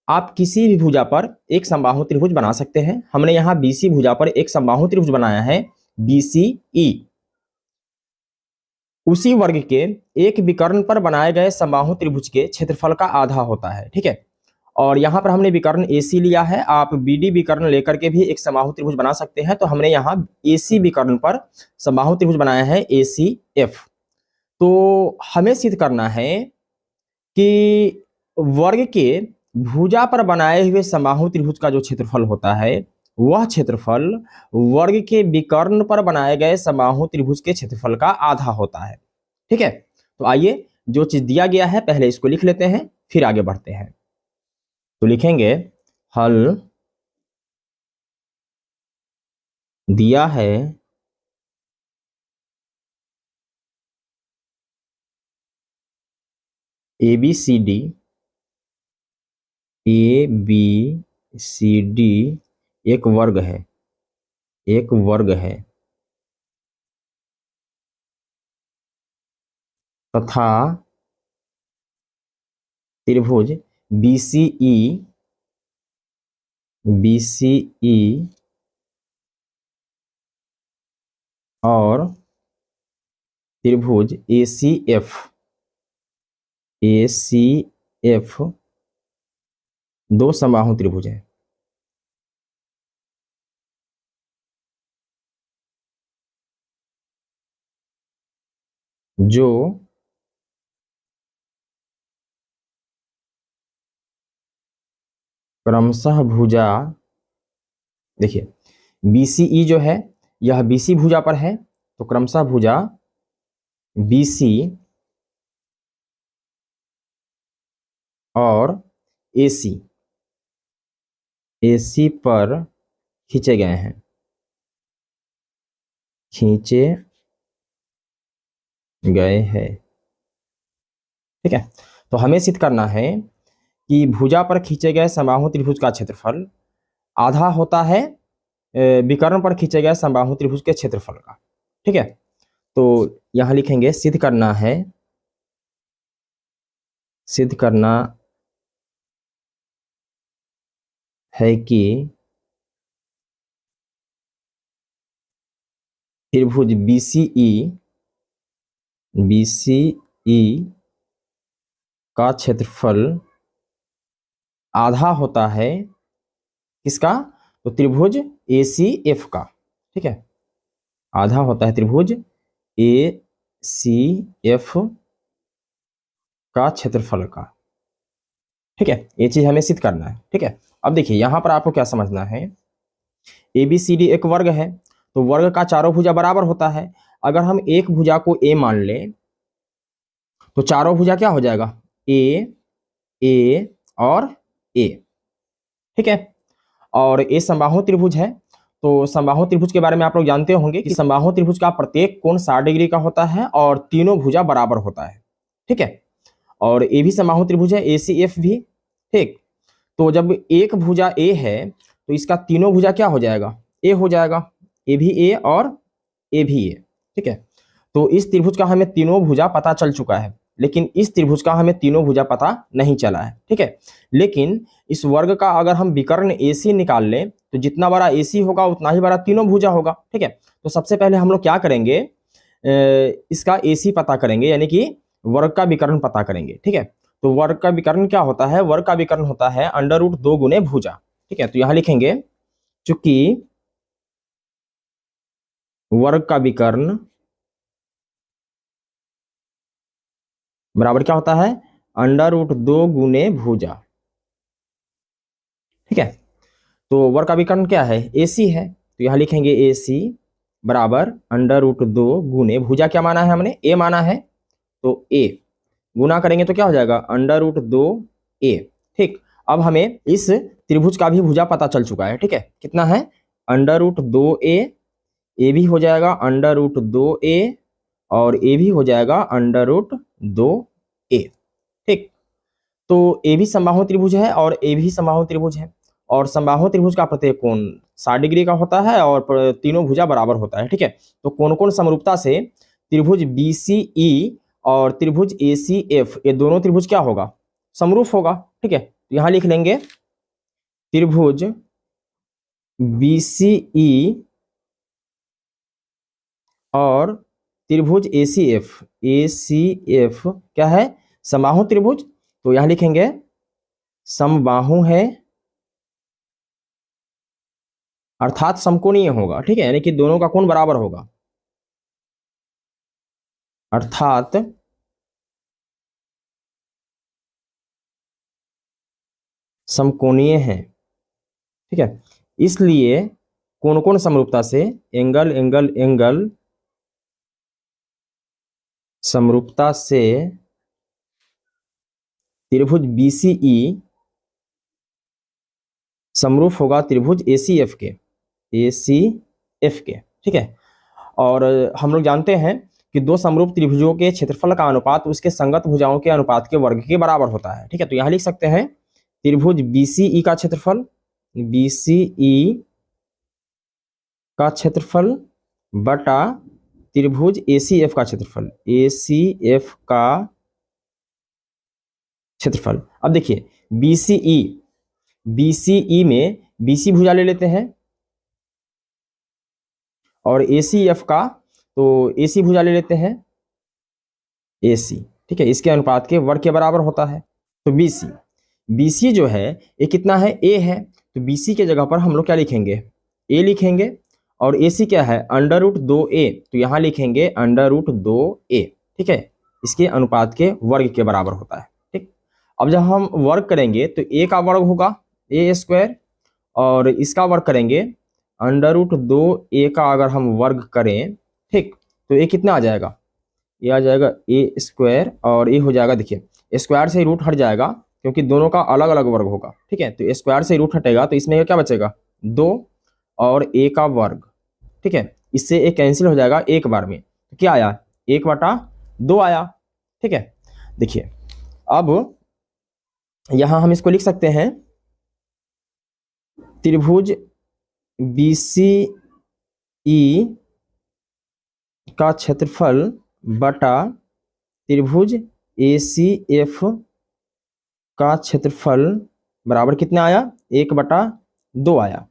आप किसी भी भुजा पर एक समबाहु त्रिभुज बना सकते हैं। हमने यहाँ बीसी भुजा पर एक समबाहु त्रिभुज बनाया है BCE। उसी वर्ग के एक विकर्ण पर बनाए गए समबाहु त्रिभुज के क्षेत्रफल का आधा होता है, ठीक है। और यहाँ पर हमने विकर्ण AC लिया है, आप BD विकर्ण लेकर के भी एक समबाहु त्रिभुज बना सकते हैं। तो हमने यहाँ AC विकर्ण पर समबाहु त्रिभुज बनाया है ACF। तो हमें सिद्ध करना है कि वर्ग के भुजा पर बनाए हुए समबाहु त्रिभुज का जो क्षेत्रफल होता है वह क्षेत्रफल वर्ग के विकर्ण पर बनाए गए समबाहु त्रिभुज के क्षेत्रफल का आधा होता है, ठीक है। तो आइए जो चीज दिया गया है पहले इसको लिख लेते हैं, फिर आगे बढ़ते हैं। तो लिखेंगे हल दिया है ABCD एक वर्ग है तथा त्रिभुज BCE और त्रिभुज ACF दो समबाहु त्रिभुज है। जो क्रमशः भुजा, देखिए BCE जो है यह BC भुजा पर है, तो क्रमशः भुजा BC और AC पर खींचे गए हैं, ठीक है। तो हमें सिद्ध करना है कि भुजा पर खींचे गए समबाहु त्रिभुज का क्षेत्रफल आधा होता है विकर्ण पर खींचे गए समबाहु त्रिभुज के क्षेत्रफल का, ठीक है। तो यहां लिखेंगे सिद्ध करना है कि त्रिभुज BCE का क्षेत्रफल आधा होता है किसका, तो त्रिभुज ACF का, ठीक है। आधा होता है त्रिभुज ACF का क्षेत्रफल का, ठीक है। ये चीज हमें सिद्ध करना है, ठीक है। अब देखिए यहां पर आपको क्या समझना है, ABCD एक वर्ग है, तो वर्ग का चारों भुजा बराबर होता है। अगर हम एक भुजा को A मान लें तो चारों भुजा क्या हो जाएगा, A और A, ठीक है। और ये समबाहु त्रिभुज है, तो समबाहु त्रिभुज के बारे में आप लोग जानते होंगे कि समबाहु त्रिभुज का प्रत्येक कोण 60 डिग्री का होता है और तीनों भुजा बराबर होता है, ठीक है। और ये भी समबाहु त्रिभुज है ACF भी, ठीक। तो जब एक भुजा A है तो इसका तीनों भुजा क्या हो जाएगा, A हो जाएगा, A भी A और A भी A, ठीक है। तो इस त्रिभुज का हमें तीनों भुजा पता चल चुका है, लेकिन इस त्रिभुज का हमें तीनों भुजा पता नहीं चला है, ठीक है। लेकिन इस वर्ग का अगर हम विकर्ण AC निकाल लें तो जितना बड़ा AC होगा उतना ही बड़ा तीनों भुजा होगा, ठीक है। तो सबसे पहले हम लोग क्या करेंगे, इसका AC पता करेंगे, यानी कि वर्ग का विकर्ण पता करेंगे, ठीक है। तो वर्ग का विकर्ण क्या होता है, वर्ग का विकर्ण होता है √2 गुने भुजा, ठीक है। तो यहां लिखेंगे चूंकि वर्ग का विकर्ण बराबर क्या होता है, √2 गुने भुजा, ठीक है। तो वर्ग का विकर्ण क्या है, AC है, तो यहां लिखेंगे AC बराबर √2 गुने भुजा क्या माना है हमने, A माना है, तो A गुना करेंगे तो क्या हो जाएगा √2A, ठीक। अब हमें इस त्रिभुज का भी भुजा पता चल चुका है, ठीक है। कितना है √2A, A भी हो जाएगा √2A और A भी हो जाएगा √2A, ठीक। तो A भी समबाहु त्रिभुज है और A भी समबाहु त्रिभुज है, और समबाहु त्रिभुज का प्रत्येक कोण 60 डिग्री का होता है और तीनों भुजा बराबर होता है, ठीक है। तो कौन कौन समरूपता से त्रिभुज BCE और त्रिभुज ACF ये दोनों त्रिभुज क्या होगा, समरूप होगा, ठीक है। तो यहां लिख लेंगे त्रिभुज BCE और त्रिभुज ACF क्या है, समबाहु त्रिभुज। तो यहां लिखेंगे समबाहु है अर्थात समकोणीय होगा, ठीक है, यानी कि दोनों का कोण बराबर होगा, अर्थात समकोणीय है, ठीक है। इसलिए कौन कौन समरूपता से, एंगल एंगल एंगल समरूपता से त्रिभुज BCE समरूप होगा त्रिभुज ACF के, ठीक है। और हम लोग जानते हैं कि दो समरूप त्रिभुजों के क्षेत्रफल का अनुपात उसके संगत भुजाओं के अनुपात के वर्ग के बराबर होता है, ठीक है। तो यहां लिख सकते हैं त्रिभुज BCE का क्षेत्रफल, BCE का क्षेत्रफल बटा त्रिभुज ACF का क्षेत्रफल, ACF का क्षेत्रफल। अब देखिए BCE में BC भुजा ले लेते हैं और ACF का तो AC भुजा ले लेते हैं AC, ठीक है, इसके अनुपात के वर्ग के बराबर होता है। तो BC जो है ये कितना है, A है, तो BC के जगह पर हम लोग क्या लिखेंगे, A लिखेंगे, और AC क्या है √2A, तो यहां लिखेंगे √2A, ठीक है, इसके अनुपात के वर्ग के बराबर होता है, ठीक। अब जब हम वर्ग करेंगे तो A का वर्ग होगा A², और इसका वर्ग करेंगे √2A का अगर हम वर्ग करें, ठीक, तो ये कितना आ जाएगा, ये आ जाएगा A², और ये हो जाएगा, देखिए स्क्वायर से रूट हट जाएगा क्योंकि दोनों का अलग अलग वर्ग होगा, ठीक है। तो स्क्वायर से रूट हटेगा तो इसमें क्या बचेगा, 2 और A का वर्ग, ठीक है, इससे एक कैंसिल हो जाएगा एक बार में, तो क्या आया 1/2 आया, ठीक है। देखिए अब यहां हम इसको लिख सकते हैं त्रिभुज BCE का क्षेत्रफल बटा त्रिभुज ACF का क्षेत्रफल बराबर कितना आया, 1/2 आया,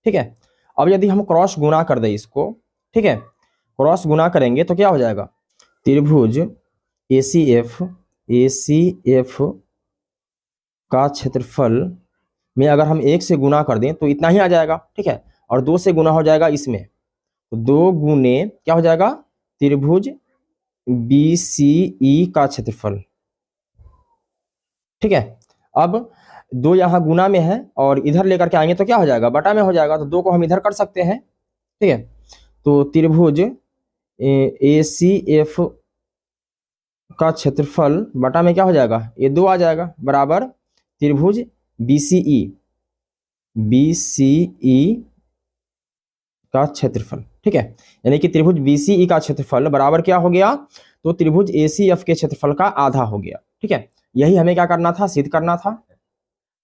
ठीक है। अब यदि हम क्रॉस गुणा कर दें इसको, ठीक है, क्रॉस गुणा करेंगे तो क्या हो जाएगा, त्रिभुज ACF का क्षेत्रफल में अगर हम 1 से गुणा कर दें तो इतना ही आ जाएगा, ठीक है, और 2 से गुणा हो जाएगा इसमें, तो 2 गुने क्या हो जाएगा, त्रिभुज BCE का क्षेत्रफल, ठीक है। अब 2 यहाँ गुना में है और इधर लेकर के आएंगे तो क्या हो जाएगा, बटा में हो जाएगा, तो 2 को हम इधर कर सकते हैं, ठीक है। तो त्रिभुज ACF का क्षेत्रफल बटा में क्या हो जाएगा, ये 2 आ जाएगा, बराबर त्रिभुज BCE का क्षेत्रफल, ठीक है, यानी कि त्रिभुज BCE का क्षेत्रफल बराबर क्या हो गया, तो त्रिभुज ACF के क्षेत्रफल का आधा हो गया, ठीक है। यही हमें क्या करना था, सिद्ध करना था।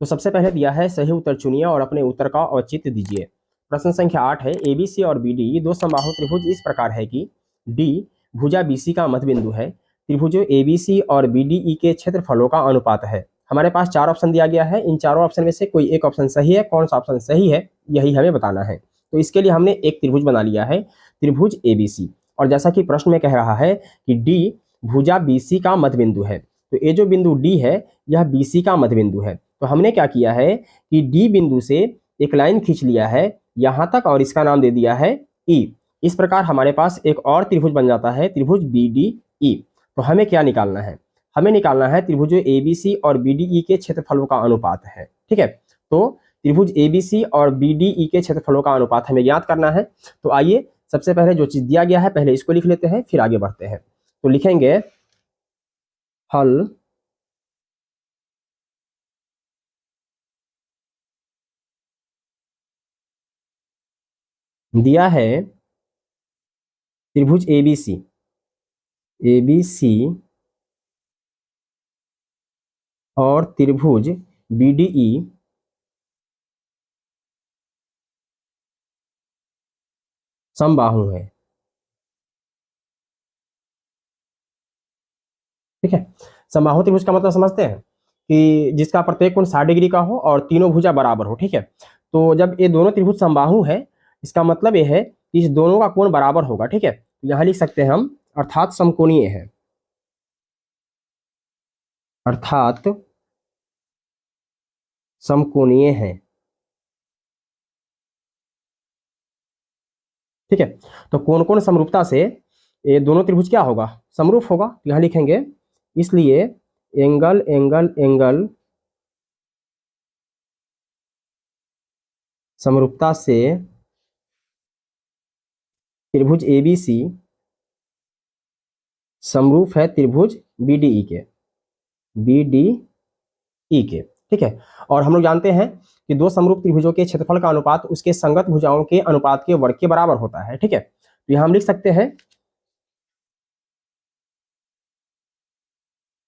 तो सबसे पहले दिया है सही उत्तर चुनिए और अपने उत्तर का औचित्य दीजिए। प्रश्न संख्या 8 है, ABC और BD दो समबाहु त्रिभुज इस प्रकार है कि D भुजा BC का मध्य बिंदु है, त्रिभुजों ABC और BDE के क्षेत्रफलों का अनुपात है। हमारे पास 4 ऑप्शन दिया गया है, इन चारों ऑप्शन में से कोई एक ऑप्शन सही है, कौन सा ऑप्शन सही है यही हमें बताना है। तो इसके लिए हमने एक त्रिभुज बना लिया है, त्रिभुज ABC, और जैसा कि प्रश्न में कह रहा है कि D भुजा BC का मध्य बिंदु है, तो ये जो बिंदु D है यह BC का मध्य बिंदु है। तो हमने क्या किया है कि D बिंदु से एक लाइन खींच लिया है यहां तक और इसका नाम दे दिया है E। इस प्रकार हमारे पास एक और त्रिभुज बन जाता है, त्रिभुज BDE। तो हमें क्या निकालना है, हमें निकालना है त्रिभुजों ABC और BDE के क्षेत्रफलों का अनुपात है, ठीक है। तो त्रिभुज ABC और BDE के क्षेत्रफलों का अनुपात हमें ज्ञात करना है। तो आइए सबसे पहले जो चीज दिया गया है पहले इसको लिख लेते हैं, फिर आगे बढ़ते हैं। तो लिखेंगे हल दिया है त्रिभुज ABC और त्रिभुज BDE समबाहु है, ठीक है। समबाहु त्रिभुज का मतलब समझते हैं कि जिसका प्रत्येक कोण 60 डिग्री का हो और तीनों भुजा बराबर हो, ठीक है। तो जब ये दोनों त्रिभुज समबाहु है, इसका मतलब यह है कि इस दोनों का कोण बराबर होगा, ठीक है। यहां लिख सकते हैं हम अर्थात समकोणीय है, अर्थात समकोणीय है, ठीक है। तो कोण कोण समरूपता से ये दोनों त्रिभुज क्या होगा, समरूप होगा। तो यहां लिखेंगे इसलिए एंगल एंगल एंगल समरूपता से त्रिभुज एबीसी समरूप है त्रिभुज बीडीई के, बीडीई के, ठीक है। और हम लोग जानते हैं कि दो समरूप त्रिभुजों के क्षेत्रफल का अनुपात उसके संगत भुजाओं के अनुपात के वर्ग के बराबर होता है, ठीक है। तो यहां हम लिख सकते हैं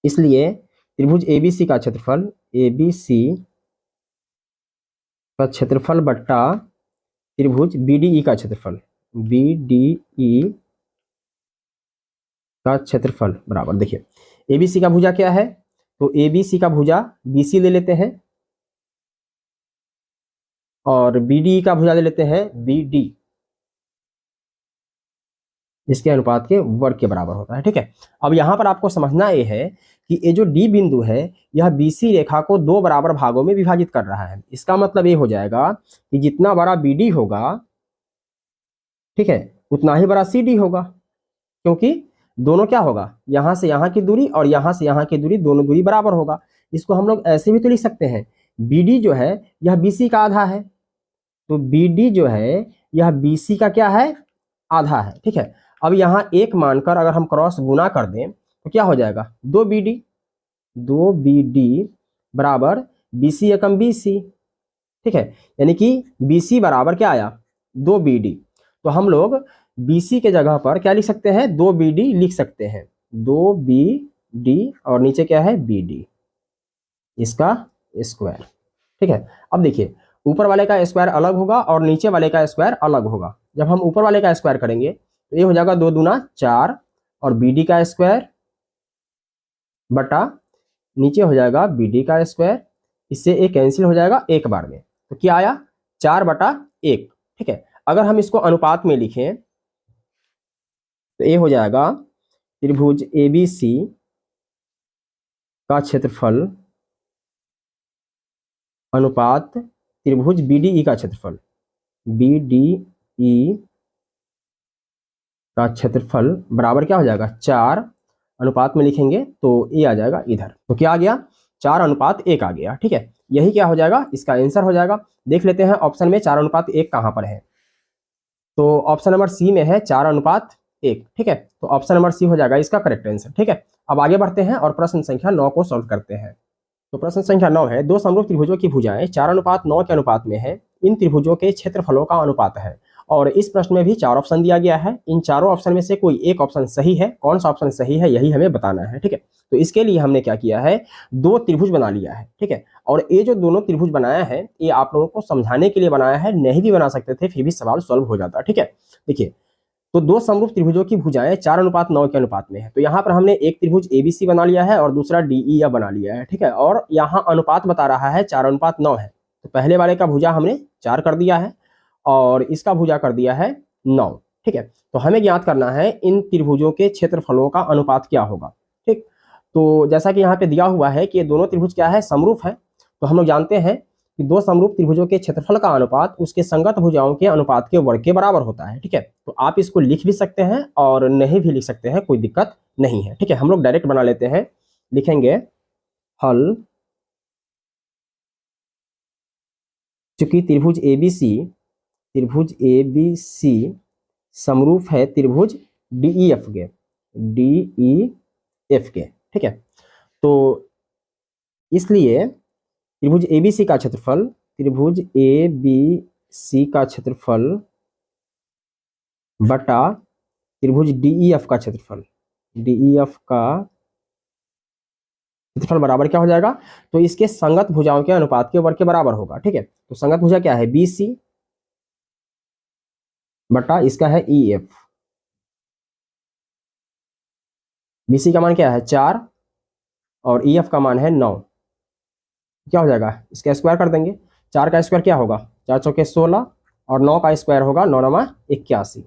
इसलिए त्रिभुज एबीसी का क्षेत्रफल, एबीसी का क्षेत्रफल बट्टा त्रिभुज बीडीई का क्षेत्रफल, बीडीई का क्षेत्रफल बराबर, देखिए एबीसी का भुजा क्या है, तो एबीसी का भुजा बीसी ले लेते हैं और बीडीई का भुजा ले लेते हैं बीडी, इसके अनुपात के वर्ग के बराबर होता है, ठीक है। अब यहां पर आपको समझना यह है कि ये जो डी बिंदु है यह बीसी रेखा को दो बराबर भागों में विभाजित कर रहा है। इसका मतलब ये हो जाएगा कि जितना बड़ा बीडी होगा, ठीक है, उतना ही बड़ा सीडी होगा, क्योंकि दोनों क्या होगा, यहां से यहां की दूरी और यहां से यहां की दूरी, दोनों दूरी बराबर होगा। इसको हम लोग ऐसे भी तो लिख सकते हैं, बीडी जो है यह बीसी का आधा है, तो बीडी जो है यह बीसी का क्या है, आधा है, ठीक है। अब यहां एक मानकर अगर हम क्रॉस गुना कर दें तो क्या हो जाएगा, दो बीडी बराबर बीसी एकम बीसी, ठीक है। यानी कि बीसी बराबर क्या आया, दो बीडी। तो हम लोग बीसी के जगह पर क्या लिख सकते हैं, दो बीडी लिख सकते हैं, दो बीडी और नीचे क्या है बीडी, इसका स्क्वायर, ठीक है। अब देखिए ऊपर वाले का स्क्वायर अलग होगा और नीचे वाले का स्क्वायर अलग होगा। जब हम ऊपर वाले का स्क्वायर करेंगे तो ये हो जाएगा 2 दूना 4 और बीडी का स्क्वायर बटा नीचे हो जाएगा बीडी का स्क्वायर, इससे एक कैंसिल हो जाएगा एक बार में, तो क्या आया 4/1, ठीक है। अगर हम इसको अनुपात में लिखें तो ये हो जाएगा त्रिभुज एबीसी का क्षेत्रफल अनुपात त्रिभुज बीडीई का क्षेत्रफल, बीडीई का क्षेत्रफल बराबर क्या हो जाएगा, 4 अनुपात में लिखेंगे तो ये आ जाएगा इधर, तो क्या आ गया 4:1 आ गया, ठीक है। यही क्या हो जाएगा, इसका आंसर हो जाएगा। देख लेते हैं ऑप्शन में 4:1 कहां पर है, तो ऑप्शन नंबर सी में है 4:1, ठीक है। तो ऑप्शन नंबर सी हो जाएगा इसका करेक्ट आंसर, ठीक है। अब आगे बढ़ते हैं और प्रश्न संख्या 9 को सॉल्व करते हैं। तो प्रश्न संख्या 9 है, दो समरूप त्रिभुजों की भुजाएं 4:9 के अनुपात में है, इन त्रिभुजों के क्षेत्रफलों का अनुपात है। और इस प्रश्न में भी 4 ऑप्शन दिया गया है, इन चारों ऑप्शन में से कोई एक ऑप्शन सही है, कौन सा ऑप्शन सही है यही हमें बताना है, ठीक है। तो इसके लिए हमने क्या किया है, दो त्रिभुज बना लिया है, ठीक है। और ये जो दोनों त्रिभुज बनाया है ये आप लोगों को समझाने के लिए बनाया है, नहीं भी बना सकते थे फिर भी सवाल सॉल्व हो जाता, ठीक है। देखिए तो दो समरूप त्रिभुजों की भुजाएं 4:9 के अनुपात में है, तो यहाँ पर हमने एक त्रिभुज एबीसी बना लिया है और दूसरा डीई बना लिया है, ठीक है। और यहाँ अनुपात बता रहा है 4:9 है, तो पहले वाले का भुजा हमने 4 कर दिया है और इसका भुजा कर दिया है 9, ठीक है। तो हमें ज्ञात करना है इन त्रिभुजों के क्षेत्रफलों का अनुपात क्या होगा, ठीक। तो जैसा कि यहाँ पे दिया हुआ है कि ये दोनों त्रिभुज क्या है, समरूप है, तो हम लोग जानते हैं कि दो समरूप त्रिभुजों के क्षेत्रफल का अनुपात उसके संगत भुजाओं के अनुपात के वर्ग के बराबर होता है, ठीक है। तो आप इसको लिख भी सकते हैं और नहीं भी लिख सकते हैं, कोई दिक्कत नहीं है, ठीक है। हम लोग डायरेक्ट बना लेते हैं, लिखेंगे हल, चूंकि त्रिभुज एबीसी समरूप है त्रिभुज डीईएफ के, ठीक है। तो इसलिए त्रिभुज एबीसी का क्षेत्रफल बटा त्रिभुज डीईएफ का क्षेत्रफल बराबर क्या हो जाएगा, तो इसके संगत भुजाओं के अनुपात के वर्ग के बराबर होगा, ठीक है। तो संगत भुजा क्या है, बीसी बटा इसका है ई एफ। बीसी का मान क्या है 4 और ई एफ का मान है 9। क्या हो जाएगा, इसका स्क्वायर कर देंगे। 4 का स्क्वायर क्या होगा, 4 चौके 16 और 9 का स्क्वायर होगा 9 9 81।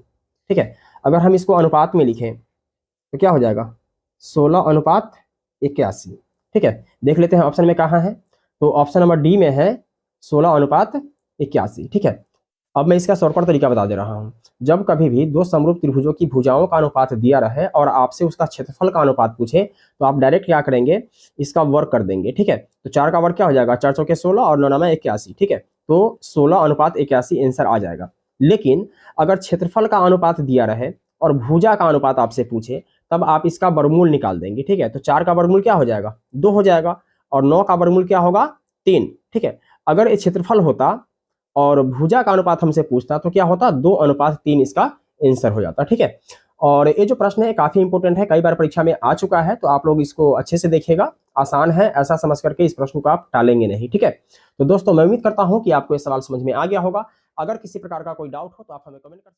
ठीक है, अगर हम इसको अनुपात में लिखें तो क्या हो जाएगा 16:81। ठीक है, देख लेते हैं ऑप्शन में कहाँ है। तो ऑप्शन नंबर डी में है 16:81। ठीक है, अब मैं इसका शॉर्टकट तरीका बता दे रहा हूँ। जब कभी भी दो समरूप त्रिभुजों की भुजाओं का अनुपात दिया रहे और आपसे उसका क्षेत्रफल का अनुपात पूछे तो आप डायरेक्ट क्या करेंगे, इसका वर्ग कर देंगे। ठीक है, तो 4 का वर्ग क्या हो जाएगा, 4 चौके 16 और 9 9 81। ठीक है, तो 16:81 आंसर आ जाएगा। लेकिन अगर क्षेत्रफल का अनुपात दिया रहे और भुजा का अनुपात आपसे पूछे तब आप इसका वर्गमूल निकाल देंगे। ठीक है, तो 4 का वर्गमूल क्या हो जाएगा, 2 हो जाएगा और 9 का वर्गमूल क्या होगा, 3। ठीक है, अगर ये क्षेत्रफल होता और भुजा का अनुपात हमसे पूछता तो क्या होता, 2:3 इसका आंसर हो जाता। ठीक है, और ये जो प्रश्न है काफी इंपॉर्टेंट है, कई बार परीक्षा में आ चुका है, तो आप लोग इसको अच्छे से देखिएगा। आसान है, ऐसा समझ करके इस प्रश्न को आप टालेंगे नहीं। ठीक है, तो दोस्तों मैं उम्मीद करता हूं कि आपको ये सवाल समझ में आ गया होगा। अगर किसी प्रकार का कोई डाउट हो तो आप हमें कमेंट कर सकते हैं।